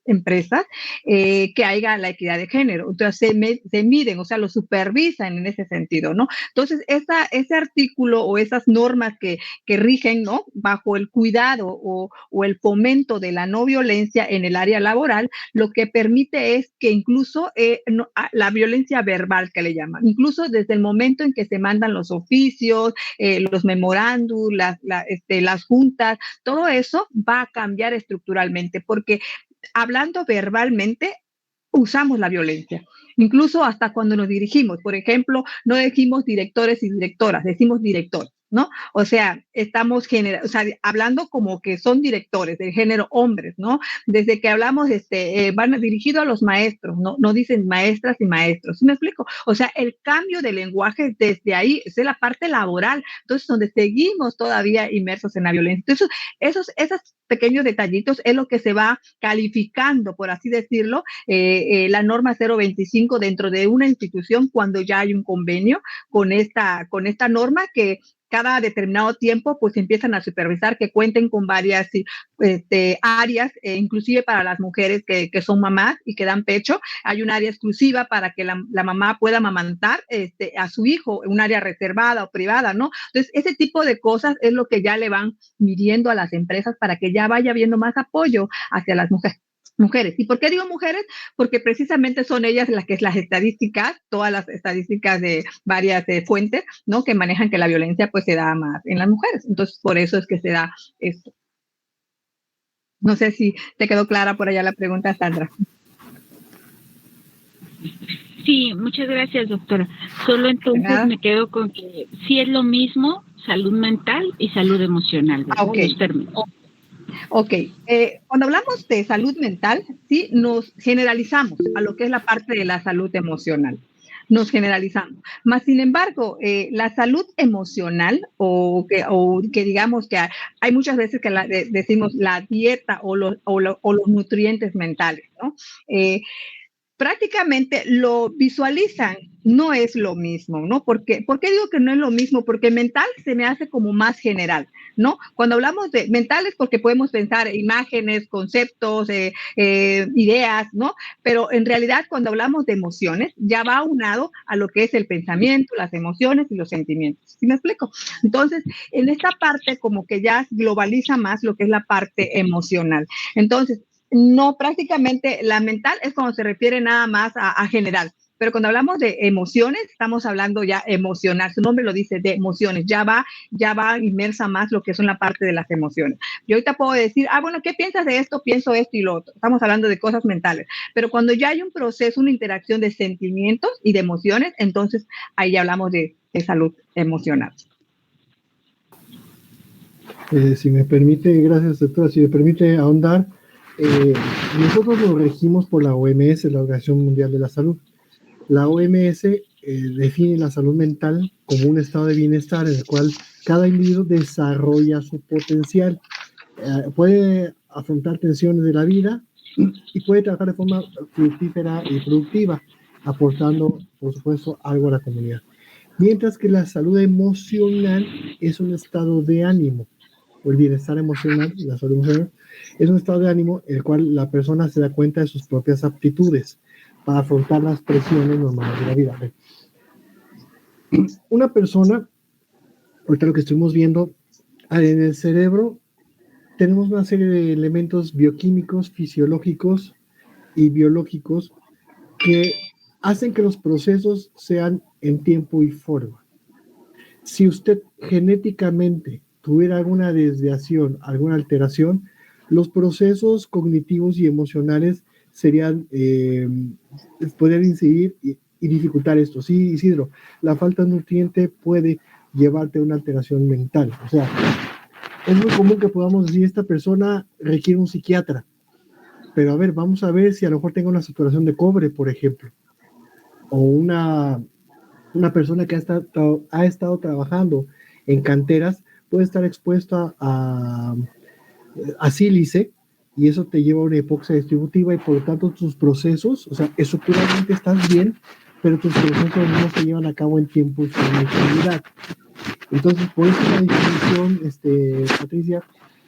empresas que haya la equidad de género. Entonces se miden, o sea, lo supervisan en ese sentido, ¿no? Entonces ese artículo o esas normas que rigen, ¿no?, bajo el cuidado o el fomento de la no violencia en el área laboral, lo que permite es que incluso la violencia verbal, que le llaman, incluso desde el momento en que se mandan los oficios, los memorándum, las juntas, todo eso va a cambiar estructuralmente, porque hablando verbalmente, usamos la violencia. Incluso hasta cuando nos dirigimos, por ejemplo, no decimos directores y directoras, decimos director, ¿no? O sea, estamos hablando como que son directores del género hombres, ¿no? Desde que hablamos, van dirigidos a los maestros, no dicen maestras y maestros, ¿sí me explico? O sea, el cambio de lenguaje desde ahí es la parte laboral, entonces donde seguimos todavía inmersos en la violencia. Entonces, esos pequeños detallitos es lo que se va calificando, por así decirlo, la norma 025 dentro de una institución, cuando ya hay un convenio con esta norma, que cada determinado tiempo pues empiezan a supervisar que cuenten con varias áreas, inclusive para las mujeres que son mamás y que dan pecho. Hay un área exclusiva para que la mamá pueda amamantar a su hijo, un área reservada o privada, ¿no? Entonces, ese tipo de cosas es lo que ya le van midiendo a las empresas para que ya vaya habiendo más apoyo hacia las mujeres. Mujeres. ¿Y por qué digo mujeres? Porque precisamente son ellas las estadísticas, todas las estadísticas de varias fuentes, ¿no? Que manejan que la violencia pues se da más en las mujeres. Entonces, por eso es que se da esto. No sé si te quedó clara por allá la pregunta, Sandra. Sí, muchas gracias, doctora. Solo entonces me quedo con que sí es lo mismo salud mental y salud emocional, ¿verdad? Okay. Ok, cuando hablamos de salud mental, sí, nos generalizamos a lo que es la parte de la salud emocional. Nos generalizamos. Más sin embargo, la salud emocional o que digamos que hay muchas veces que decimos la dieta o los nutrientes mentales, ¿no? Prácticamente lo visualizan, no es lo mismo, ¿no? ¿Por qué digo que no es lo mismo? Porque mental se me hace como más general, ¿no? Cuando hablamos de mentales, porque podemos pensar imágenes, conceptos, ideas, ¿no? Pero en realidad cuando hablamos de emociones, ya va aunado a lo que es el pensamiento, las emociones y los sentimientos. ¿Sí me explico? Entonces, en esta parte como que ya globaliza más lo que es la parte emocional. Entonces, no, prácticamente la mental es cuando se refiere nada más a general, pero cuando hablamos de emociones, estamos hablando ya emocional, su nombre lo dice, de emociones, ya va inmersa más lo que son la parte de las emociones. Yo ahorita puedo decir, bueno, ¿qué piensas de esto? Pienso esto y lo otro, estamos hablando de cosas mentales, pero cuando ya hay un proceso, una interacción de sentimientos y de emociones, entonces ahí ya hablamos de salud emocional. Si me permite, gracias doctora, si me permite ahondar, nosotros nos regimos por la OMS, la Organización Mundial de la Salud. La OMS define la salud mental como un estado de bienestar en el cual cada individuo desarrolla su potencial, puede afrontar tensiones de la vida y puede trabajar de forma fructífera y productiva, aportando, por supuesto, algo a la comunidad. Mientras que la salud emocional es un estado de ánimo, o el bienestar emocional, la salud emocional, es un estado de ánimo en el cual la persona se da cuenta de sus propias aptitudes para afrontar las presiones normales de la vida. Una persona, ahorita lo que estuvimos viendo, en el cerebro tenemos una serie de elementos bioquímicos, fisiológicos y biológicos que hacen que los procesos sean en tiempo y forma. Si usted genéticamente tuviera alguna desviación, alguna alteración, los procesos cognitivos y emocionales podrían incidir y dificultar esto. Sí, Isidro, la falta de nutriente puede llevarte a una alteración mental. O sea, es muy común que podamos decir, esta persona requiere un psiquiatra, pero a ver, vamos a ver si a lo mejor tenga una saturación de cobre, por ejemplo, o una persona que ha estado trabajando en canteras puede estar expuesta a sílice, y eso te lleva a una hipoxia distributiva y por lo tanto tus procesos, o sea, estructuralmente estás bien, pero tus procesos no se llevan a cabo en tiempo y calidad. Entonces, por eso la definición, Patricia,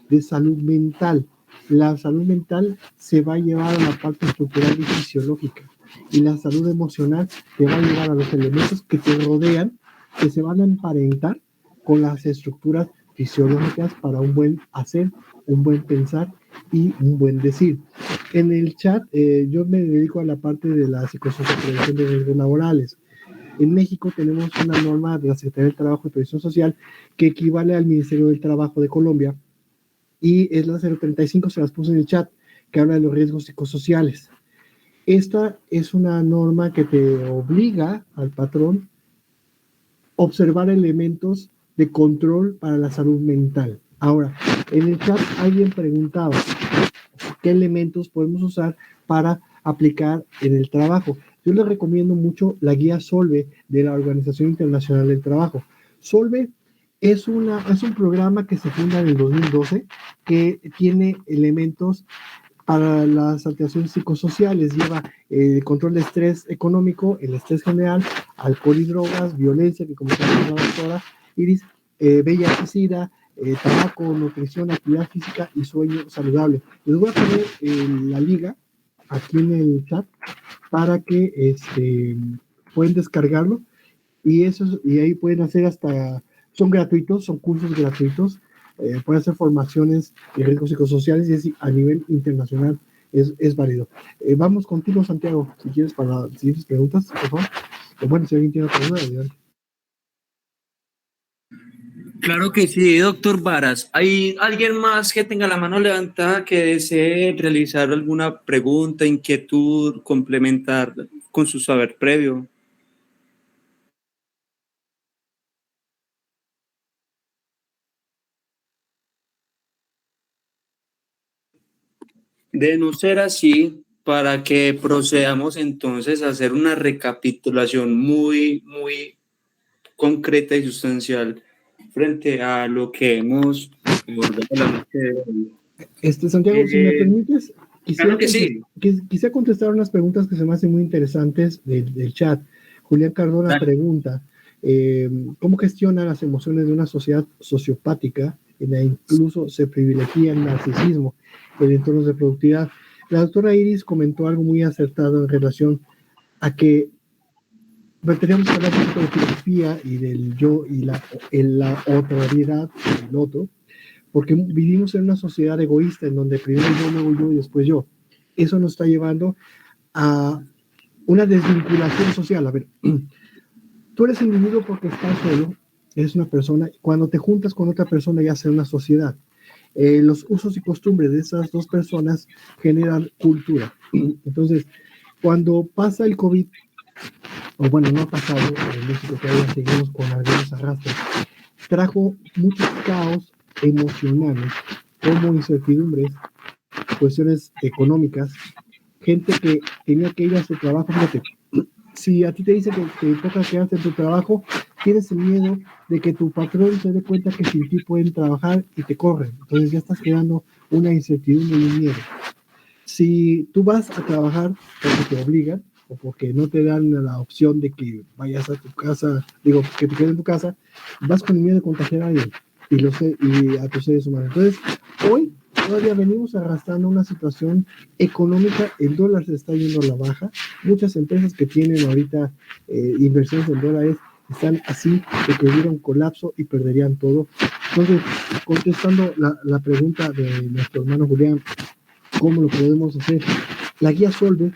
de salud mental. La salud mental se va a llevar a la parte estructural y fisiológica, y la salud emocional te va a llevar a los elementos que te rodean, que se van a emparentar con las estructuras fisiológicas para un buen hacer, un buen pensar y un buen decir. En el chat, yo me dedico a la parte de la psicosocial prevención de riesgos laborales. En México tenemos una norma de la Secretaría del Trabajo y Previsión Social que equivale al Ministerio del Trabajo de Colombia, y es la 035, se las puse en el chat, que habla de los riesgos psicosociales. Esta es una norma que te obliga al patrón a observar elementos de control para la salud mental. Ahora, en el chat alguien preguntaba qué elementos podemos usar para aplicar en el trabajo. Yo les recomiendo mucho la guía Solve de la Organización Internacional del Trabajo. Solve es un programa que se funda en el 2012 que tiene elementos para las alteraciones psicosociales. Lleva el control de estrés económico, el estrés general, alcohol y drogas, violencia, que como está la doctora Iris, VIH, SIDA, tabaco, nutrición, actividad física y sueño saludable. Les voy a poner la liga aquí en el chat para que pueden descargarlo, y ahí pueden hacer son gratuitos, son cursos gratuitos, pueden hacer formaciones de riesgos psicosociales, y es a nivel internacional es válido. Vamos contigo, Santiago, si quieres, para siguientes preguntas, por favor. Bueno, si alguien tiene otra duda, adelante. Claro que sí, doctor Varas. ¿Hay alguien más que tenga la mano levantada que desee realizar alguna pregunta, inquietud, complementar con su saber previo? De no ser así, para que procedamos entonces a hacer una recapitulación muy concreta y sustancial frente a lo que hemos abordado la noche de hoy. Santiago, si me permites, Claro que sí. quisiera contestar unas preguntas que se me hacen muy interesantes del chat. Julián Cardona pregunta, ¿cómo gestiona las emociones de una sociedad sociopática en la incluso se privilegia el narcisismo en entornos de productividad? La doctora Iris comentó algo muy acertado en relación a que teníamos que hablar un poco de filosofía y del yo y la otrariedad del otro, porque vivimos en una sociedad egoísta en donde primero yo, luego yo y después yo. Eso nos está llevando a una desvinculación social. A ver, tú eres individuo porque estás solo, eres una persona, cuando te juntas con otra persona ya sea una sociedad. Los usos y costumbres de esas dos personas generan cultura. Entonces, cuando pasa el COVID, o bueno, no ha pasado, en México todavía seguimos con algunos arrastres, trajo muchos caos emocionales, como incertidumbres, cuestiones económicas, gente que tenía que ir a su trabajo. Fíjate, si a ti te dice que te toca quedarte en tu trabajo, tienes el miedo de que tu patrón se dé cuenta que sin ti pueden trabajar y te corren. Entonces ya estás creando una incertidumbre y un miedo. Si tú vas a trabajar porque te obligan o porque no te dan la opción de que vayas a tu casa, digo, que te quedes en tu casa, vas con el miedo de contagiar a alguien y a tus seres humanos. Entonces, hoy todavía venimos arrastrando una situación económica, el dólar se está yendo a la baja, muchas empresas que tienen ahorita inversiones en dólares están así de que hubiera un colapso y perderían todo. Entonces, contestando la pregunta de nuestro hermano Julián, ¿cómo lo podemos hacer? La guía Solve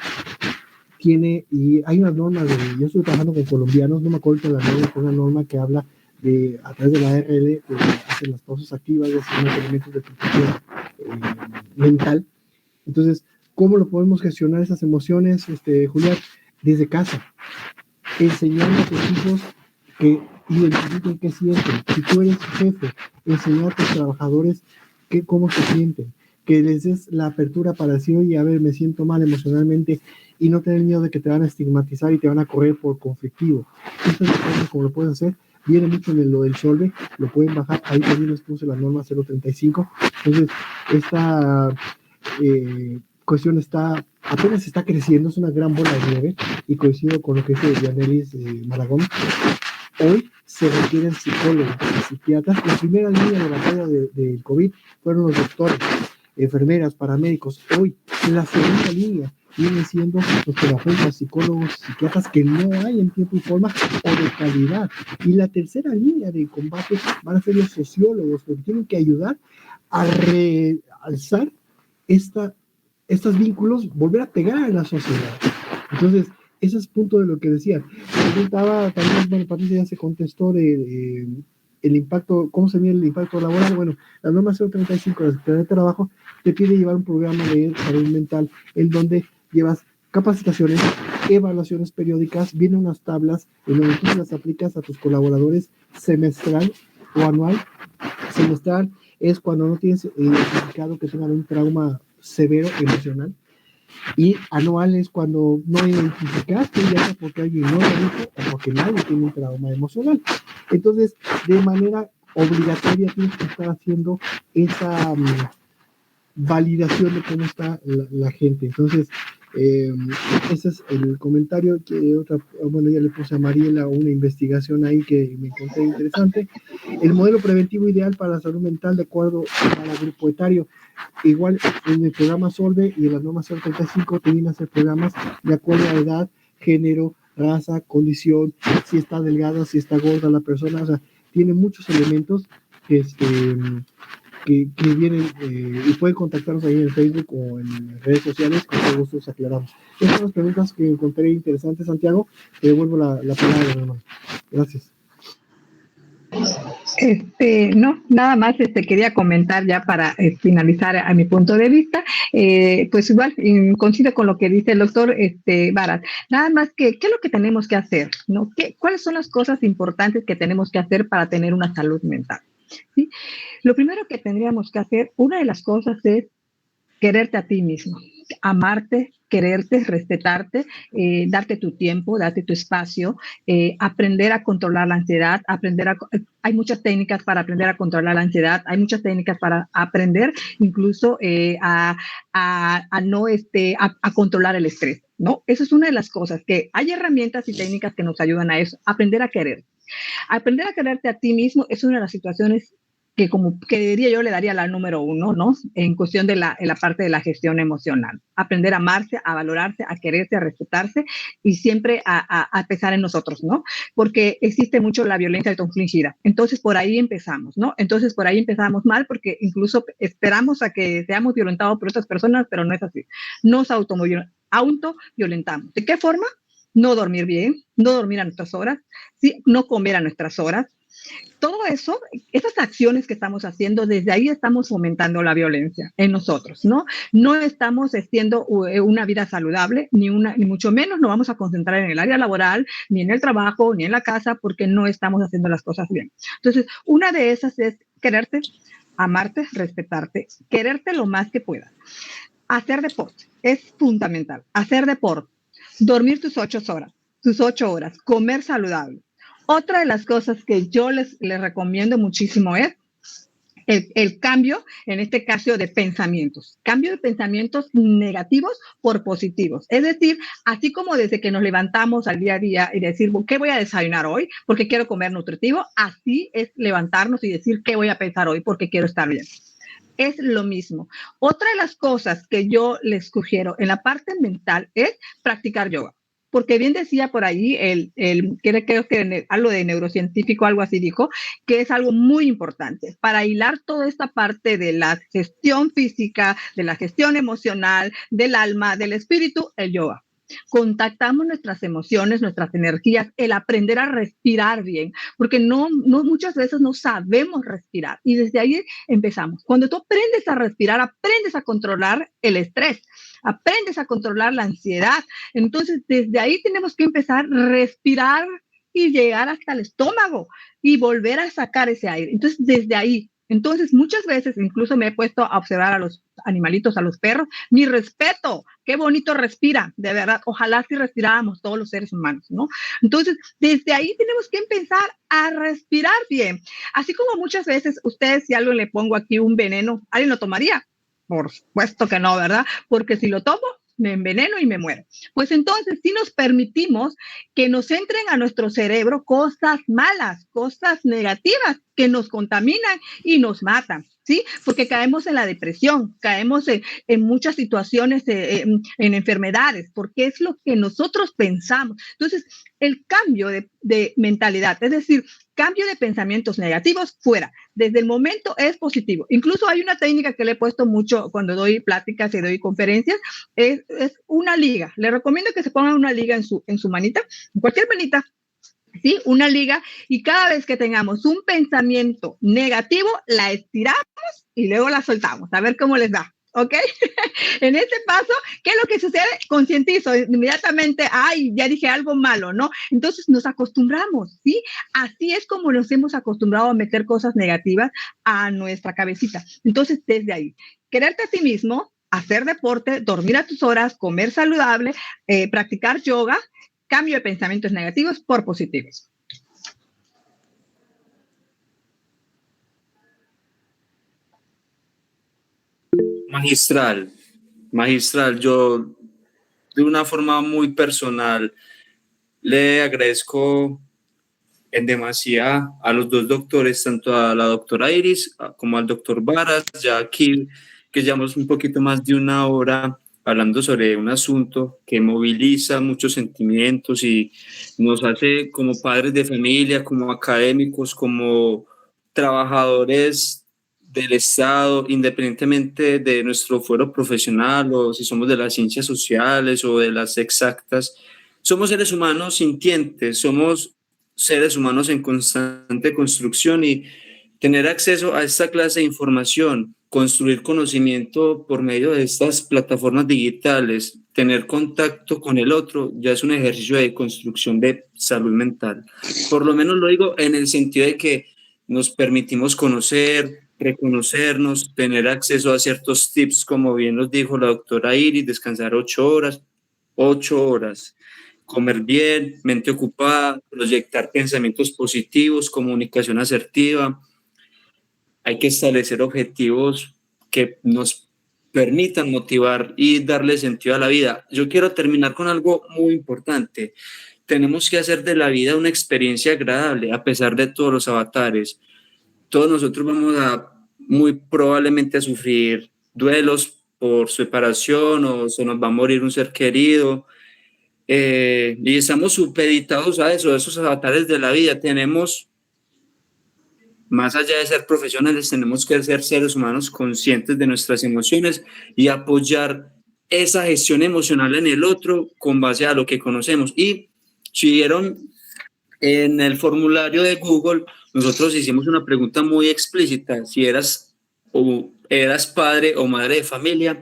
tiene, y hay unas normas, yo estoy trabajando con colombianos, no me acuerdo de la norma, una norma que habla de, a través de la ARL, de hacer las pausas activas, de hacer unos elementos de protección mental. Entonces, ¿cómo lo podemos gestionar esas emociones, Julián? Desde casa, enseñando a tus hijos que identifiquen qué sienten. Si tú eres jefe, enseñar a tus trabajadores cómo se sienten, que les des la apertura para decir, oye, a ver, me siento mal emocionalmente, y no tener miedo de que te van a estigmatizar y te van a correr por conflictivo. Esto es como lo puedes hacer. Viene mucho en lo del Solve, lo pueden bajar, ahí también les puse la norma 035. Entonces, esta cuestión apenas está creciendo, es una gran bola de nieve, y coincido con lo que dice Dianelis Maragón. Hoy se requieren psicólogos y psiquiatras. La primera línea de batalla del COVID fueron los doctores, enfermeras, paramédicos. Hoy, la segunda línea vienen siendo los terapeutas, psicólogos, psiquiatras, que no hay en tiempo y forma o de calidad. Y la tercera línea de combate van a ser los sociólogos, que tienen que ayudar a realzar estos vínculos, volver a pegar a la sociedad. Entonces, ese es punto de lo que decía. Preguntaba también, bueno, Patricia ya se contestó de el impacto, ¿cómo se mide el impacto laboral? Bueno, la norma 035 de la Secretaría de Trabajo te pide llevar un programa de salud mental en donde llevas capacitaciones, evaluaciones periódicas, vienen unas tablas en donde tú las aplicas a tus colaboradores semestral o anual. Semestral es cuando no tienes identificado que tengan un trauma severo emocional, y anual es cuando no identificaste, ya sea porque alguien no lo dijo o porque nadie tiene un trauma emocional. Entonces, de manera obligatoria tienes que estar haciendo esa validación de cómo está la gente. Entonces, ese es el comentario. Bueno, ya le puse a Mariela una investigación ahí que me encontré interesante. El modelo preventivo ideal para la salud mental de acuerdo al grupo etario. Igual en el programa Solve y en la norma 035 te vienen a hacer programas de acuerdo a edad, género, raza, condición, si está delgada, si está gorda la persona. O sea, tiene muchos elementos que vienen y pueden contactarnos ahí en Facebook o en redes sociales, con todo gusto los aclaramos. Estas son las preguntas que encontré interesantes, Santiago. Te devuelvo la palabra, hermano. Gracias. No, nada más quería comentar ya para finalizar a mi punto de vista, pues igual coincido con lo que dice el doctor Barat, nada más que ¿qué es lo que tenemos que hacer? ¿No? ¿Cuáles son las cosas importantes que tenemos que hacer para tener una salud mental? ¿Sí? Lo primero que tendríamos que hacer, una de las cosas es quererte a ti mismo, amarte, quererte, respetarte, darte tu tiempo, darte tu espacio, aprender a controlar la ansiedad, hay muchas técnicas para aprender a controlar la ansiedad, hay muchas técnicas para aprender incluso a controlar el estrés, ¿no? Eso es una de las cosas, que hay herramientas y técnicas que nos ayudan a eso, aprender a querer. Aprender a quererte a ti mismo es una de las situaciones que diría yo le daría la número 1, ¿no? En cuestión de la parte de la gestión emocional. Aprender a amarse, a valorarse, a quererse, a respetarse y siempre a pensar en nosotros, ¿no? Porque existe mucho la violencia autoinfligida. Entonces, por ahí empezamos, ¿no? Entonces, por ahí empezamos mal porque incluso esperamos a que seamos violentados por otras personas, pero no es así. Nos autoviolentamos. ¿De qué forma? No dormir bien, no dormir a nuestras horas, ¿sí? No comer a nuestras horas. Todo eso, esas acciones que estamos haciendo, desde ahí estamos fomentando la violencia en nosotros, ¿no? No estamos haciendo una vida saludable, ni mucho menos nos vamos a concentrar en el área laboral, ni en el trabajo, ni en la casa, porque no estamos haciendo las cosas bien. Entonces, una de esas es quererte, amarte, respetarte, quererte lo más que puedas. Hacer deporte es fundamental, hacer deporte, dormir tus 8 horas, comer saludable. Otra de las cosas que yo les recomiendo muchísimo es el cambio, en este caso, de pensamientos. Cambio de pensamientos negativos por positivos. Es decir, así como desde que nos levantamos al día a día y decir, ¿qué voy a desayunar hoy? Porque quiero comer nutritivo. Así es levantarnos y decir, ¿qué voy a pensar hoy? Porque quiero estar bien. Es lo mismo. Otra de las cosas que yo les sugiero en la parte mental es practicar yoga. Porque bien decía por ahí, creo que algo de neurocientífico, algo así dijo, que es algo muy importante para hilar toda esta parte de la gestión física, de la gestión emocional, del alma, del espíritu, el yoga. Contactamos nuestras emociones, nuestras energías, el aprender a respirar bien, porque no muchas veces no sabemos respirar y desde ahí empezamos. Cuando tú aprendes a respirar, aprendes a controlar el estrés, aprendes a controlar la ansiedad. Entonces, desde ahí tenemos que empezar a respirar y llegar hasta el estómago y volver a sacar ese aire. Entonces, desde ahí. Entonces, muchas veces incluso me he puesto a observar a los animalitos, a los perros. Mi respeto, qué bonito respira, de verdad. Ojalá si respiráramos todos los seres humanos, ¿no? Entonces, desde ahí tenemos que empezar a respirar bien. Así como muchas veces ustedes, si a alguien le pongo aquí un veneno, ¿alguien lo tomaría? Por supuesto que no, ¿verdad? Porque si lo tomo, me enveneno y me muero. Pues entonces, si nos permitimos que nos entren a nuestro cerebro cosas malas, cosas negativas que nos contaminan y nos matan, ¿sí? Porque caemos en la depresión, caemos en muchas situaciones, en enfermedades, porque es lo que nosotros pensamos. Entonces, el cambio de mentalidad, es decir, cambio de pensamientos negativos fuera. Desde el momento es positivo. Incluso hay una técnica que le he puesto mucho cuando doy pláticas y doy conferencias, es una liga. Le recomiendo que se pongan una liga en su manita, en cualquier manita, ¿sí? Una liga, y cada vez que tengamos un pensamiento negativo, la estiramos y luego la soltamos. A ver cómo les da. ¿Ok? En este paso, ¿qué es lo que sucede? Concientizo inmediatamente, ay, ya dije algo malo, ¿no? Entonces nos acostumbramos, ¿sí? Así es como nos hemos acostumbrado a meter cosas negativas a nuestra cabecita. Entonces, desde ahí, quererte a ti mismo, hacer deporte, dormir a tus horas, comer saludable, practicar yoga, cambio de pensamientos negativos por positivos. Magistral, yo de una forma muy personal le agradezco en demasía a los dos doctores, tanto a la doctora Iris como al doctor Varas, ya aquí que llevamos un poquito más de una hora hablando sobre un asunto que moviliza muchos sentimientos y nos hace como padres de familia, como académicos, como trabajadores del Estado, independientemente de nuestro fuero profesional o si somos de las ciencias sociales o de las exactas, somos seres humanos sintientes, somos seres humanos en constante construcción y tener acceso a esta clase de información, construir conocimiento por medio de estas plataformas digitales, tener contacto con el otro, ya es un ejercicio de construcción de salud mental. Por lo menos lo digo en el sentido de que nos permitimos conocer, reconocernos, tener acceso a ciertos tips, como bien nos dijo la doctora Iris, descansar 8 horas, comer bien, mente ocupada, proyectar pensamientos positivos, comunicación asertiva. Hay que establecer objetivos que nos permitan motivar y darle sentido a la vida. Yo quiero terminar con algo muy importante. Tenemos que hacer de la vida una experiencia agradable a pesar de todos los avatares. Todos nosotros vamos a muy probablemente a sufrir duelos por separación o se nos va a morir un ser querido. Y estamos supeditados a eso, a esos avatares de la vida. Tenemos, más allá de ser profesionales, tenemos que ser seres humanos conscientes de nuestras emociones y apoyar esa gestión emocional en el otro con base a lo que conocemos. Y si vieron en el formulario de Google, nosotros hicimos una pregunta muy explícita, si eras padre o madre de familia,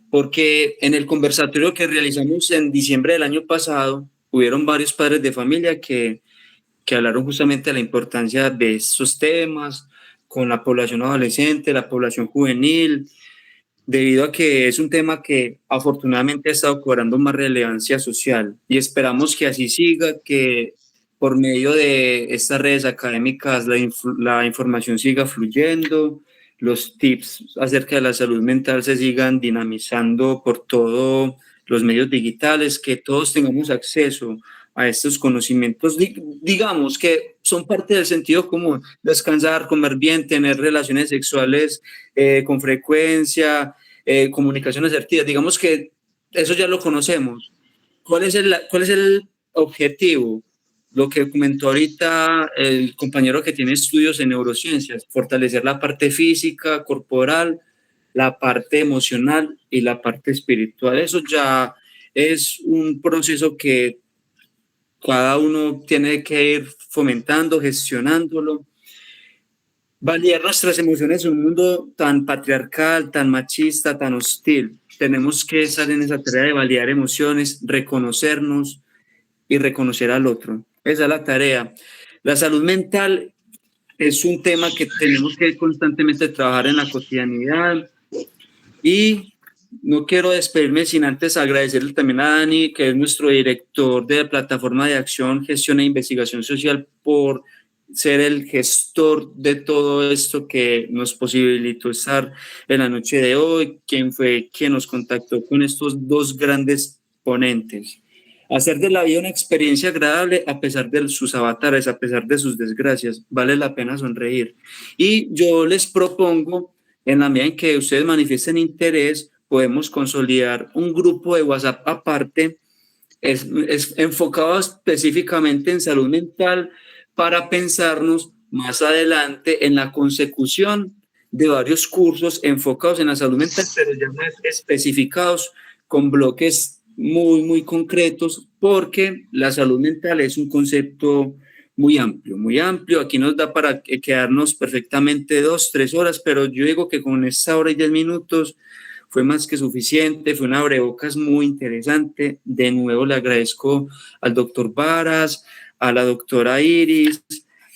porque en el conversatorio que realizamos en diciembre del año pasado, hubieron varios padres de familia que hablaron justamente de la importancia de estos temas con la población adolescente, la población juvenil, debido a que es un tema que afortunadamente ha estado cobrando más relevancia social y esperamos que así siga, que por medio de estas redes académicas la información siga fluyendo, los tips acerca de la salud mental se sigan dinamizando por todos los medios digitales, que todos tengamos acceso a estos conocimientos, digamos que son parte del sentido común: descansar, comer bien, tener relaciones sexuales con frecuencia, comunicación asertiva. Digamos que eso ya lo conocemos. ¿Cuál es el objetivo? Lo que comentó ahorita el compañero que tiene estudios en neurociencias: fortalecer la parte física, corporal, la parte emocional y la parte espiritual. Eso ya es un proceso que cada uno tiene que ir fomentando, gestionándolo. Validar nuestras emociones en un mundo tan patriarcal, tan machista, tan hostil. Tenemos que estar en esa tarea de validar emociones, reconocernos y reconocer al otro. Esa es la tarea. La salud mental es un tema que tenemos que constantemente trabajar en la cotidianidad y no quiero despedirme sin antes agradecerle también a Dani, que es nuestro director de la Plataforma de Acción, Gestión e Investigación Social, por ser el gestor de todo esto que nos posibilitó estar en la noche de hoy, quien fue quien nos contactó con estos dos grandes ponentes. Hacer de la vida una experiencia agradable a pesar de sus avatares, a pesar de sus desgracias, vale la pena sonreír. Y yo les propongo, en la medida en que ustedes manifiesten interés, podemos consolidar un grupo de WhatsApp aparte, es enfocado específicamente en salud mental, para pensarnos más adelante en la consecución de varios cursos enfocados en la salud mental, pero ya más especificados con bloques muy, muy concretos, porque la salud mental es un concepto muy amplio, muy amplio. Aquí nos da para quedarnos perfectamente 2-3 horas, pero yo digo que con esta hora y 10 minutos fue más que suficiente, fue una abrebocas muy interesante. De nuevo le agradezco al doctor Varas, a la doctora Iris,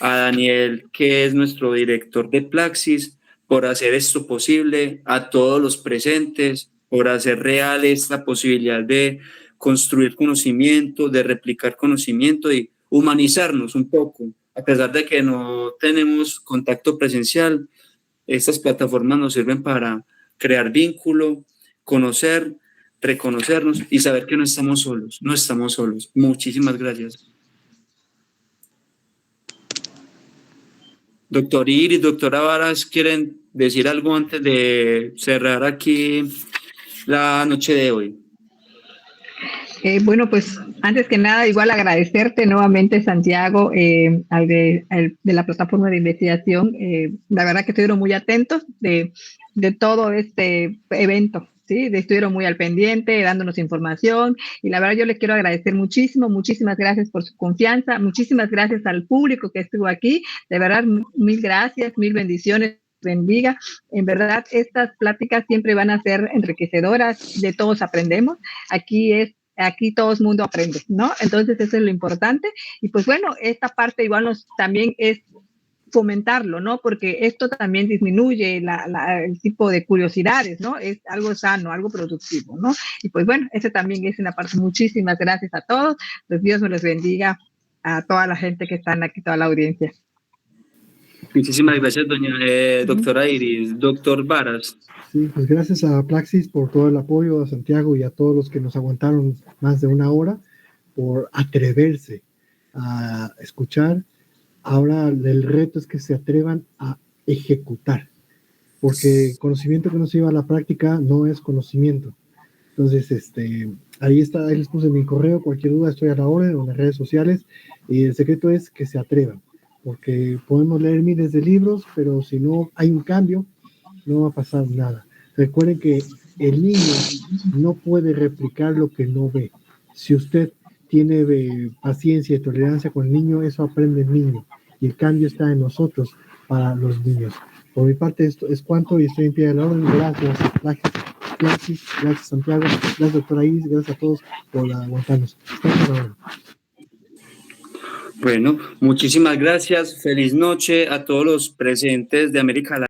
a Daniel, que es nuestro director de Plaxis, por hacer esto posible, a todos los presentes, por hacer real esta posibilidad de construir conocimiento, de replicar conocimiento y humanizarnos un poco. A pesar de que no tenemos contacto presencial, estas plataformas nos sirven para crear vínculo, conocer, reconocernos y saber que no estamos solos, no estamos solos. Muchísimas gracias. Doctor Iris, doctora Varas, ¿quieren decir algo antes de cerrar aquí la noche de hoy? Bueno, pues antes que nada, igual agradecerte nuevamente, Santiago, al de la plataforma de investigación. La verdad que estuvieron muy atentos de todo este evento, ¿sí? Estuvieron muy al pendiente, dándonos información. Y la verdad yo les quiero agradecer muchísimo, muchísimas gracias por su confianza, muchísimas gracias al público que estuvo aquí. De verdad, mil gracias, mil bendiciones. Bendiga. En verdad, estas pláticas siempre van a ser enriquecedoras, de todos aprendemos. Aquí todo el mundo aprende, ¿no? Entonces eso es lo importante. Y pues bueno, esta parte igual también es fomentarlo, ¿no? Porque esto también disminuye el tipo de curiosidades, ¿no? Es algo sano, algo productivo, ¿no? Y pues bueno, ese también es una parte. Muchísimas gracias a todos. Pues Dios me los bendiga a toda la gente que está aquí, toda la audiencia. Muchísimas gracias, doctora Iris. Doctor Varas. Sí, pues gracias a Praxis por todo el apoyo, a Santiago y a todos los que nos aguantaron más de una hora, por atreverse a escuchar. Ahora el reto es que se atrevan a ejecutar, porque conocimiento que no se lleva a la práctica no es conocimiento. Entonces, ahí está, ahí les puse mi correo, cualquier duda estoy a la orden en las redes sociales, y el secreto es que se atrevan, porque podemos leer miles de libros, pero si no hay un cambio, no va a pasar nada. Recuerden que el niño no puede replicar lo que no ve. Si usted tiene paciencia y tolerancia con el niño, eso aprende el niño, y el cambio está en nosotros para los niños. Por mi parte, esto es cuanto y estoy en pie de la orden. Gracias, gracias Santiago, gracias doctora Iris, gracias a todos por aguantarnos. Bueno, muchísimas gracias. Feliz noche a todos los presentes de América Latina.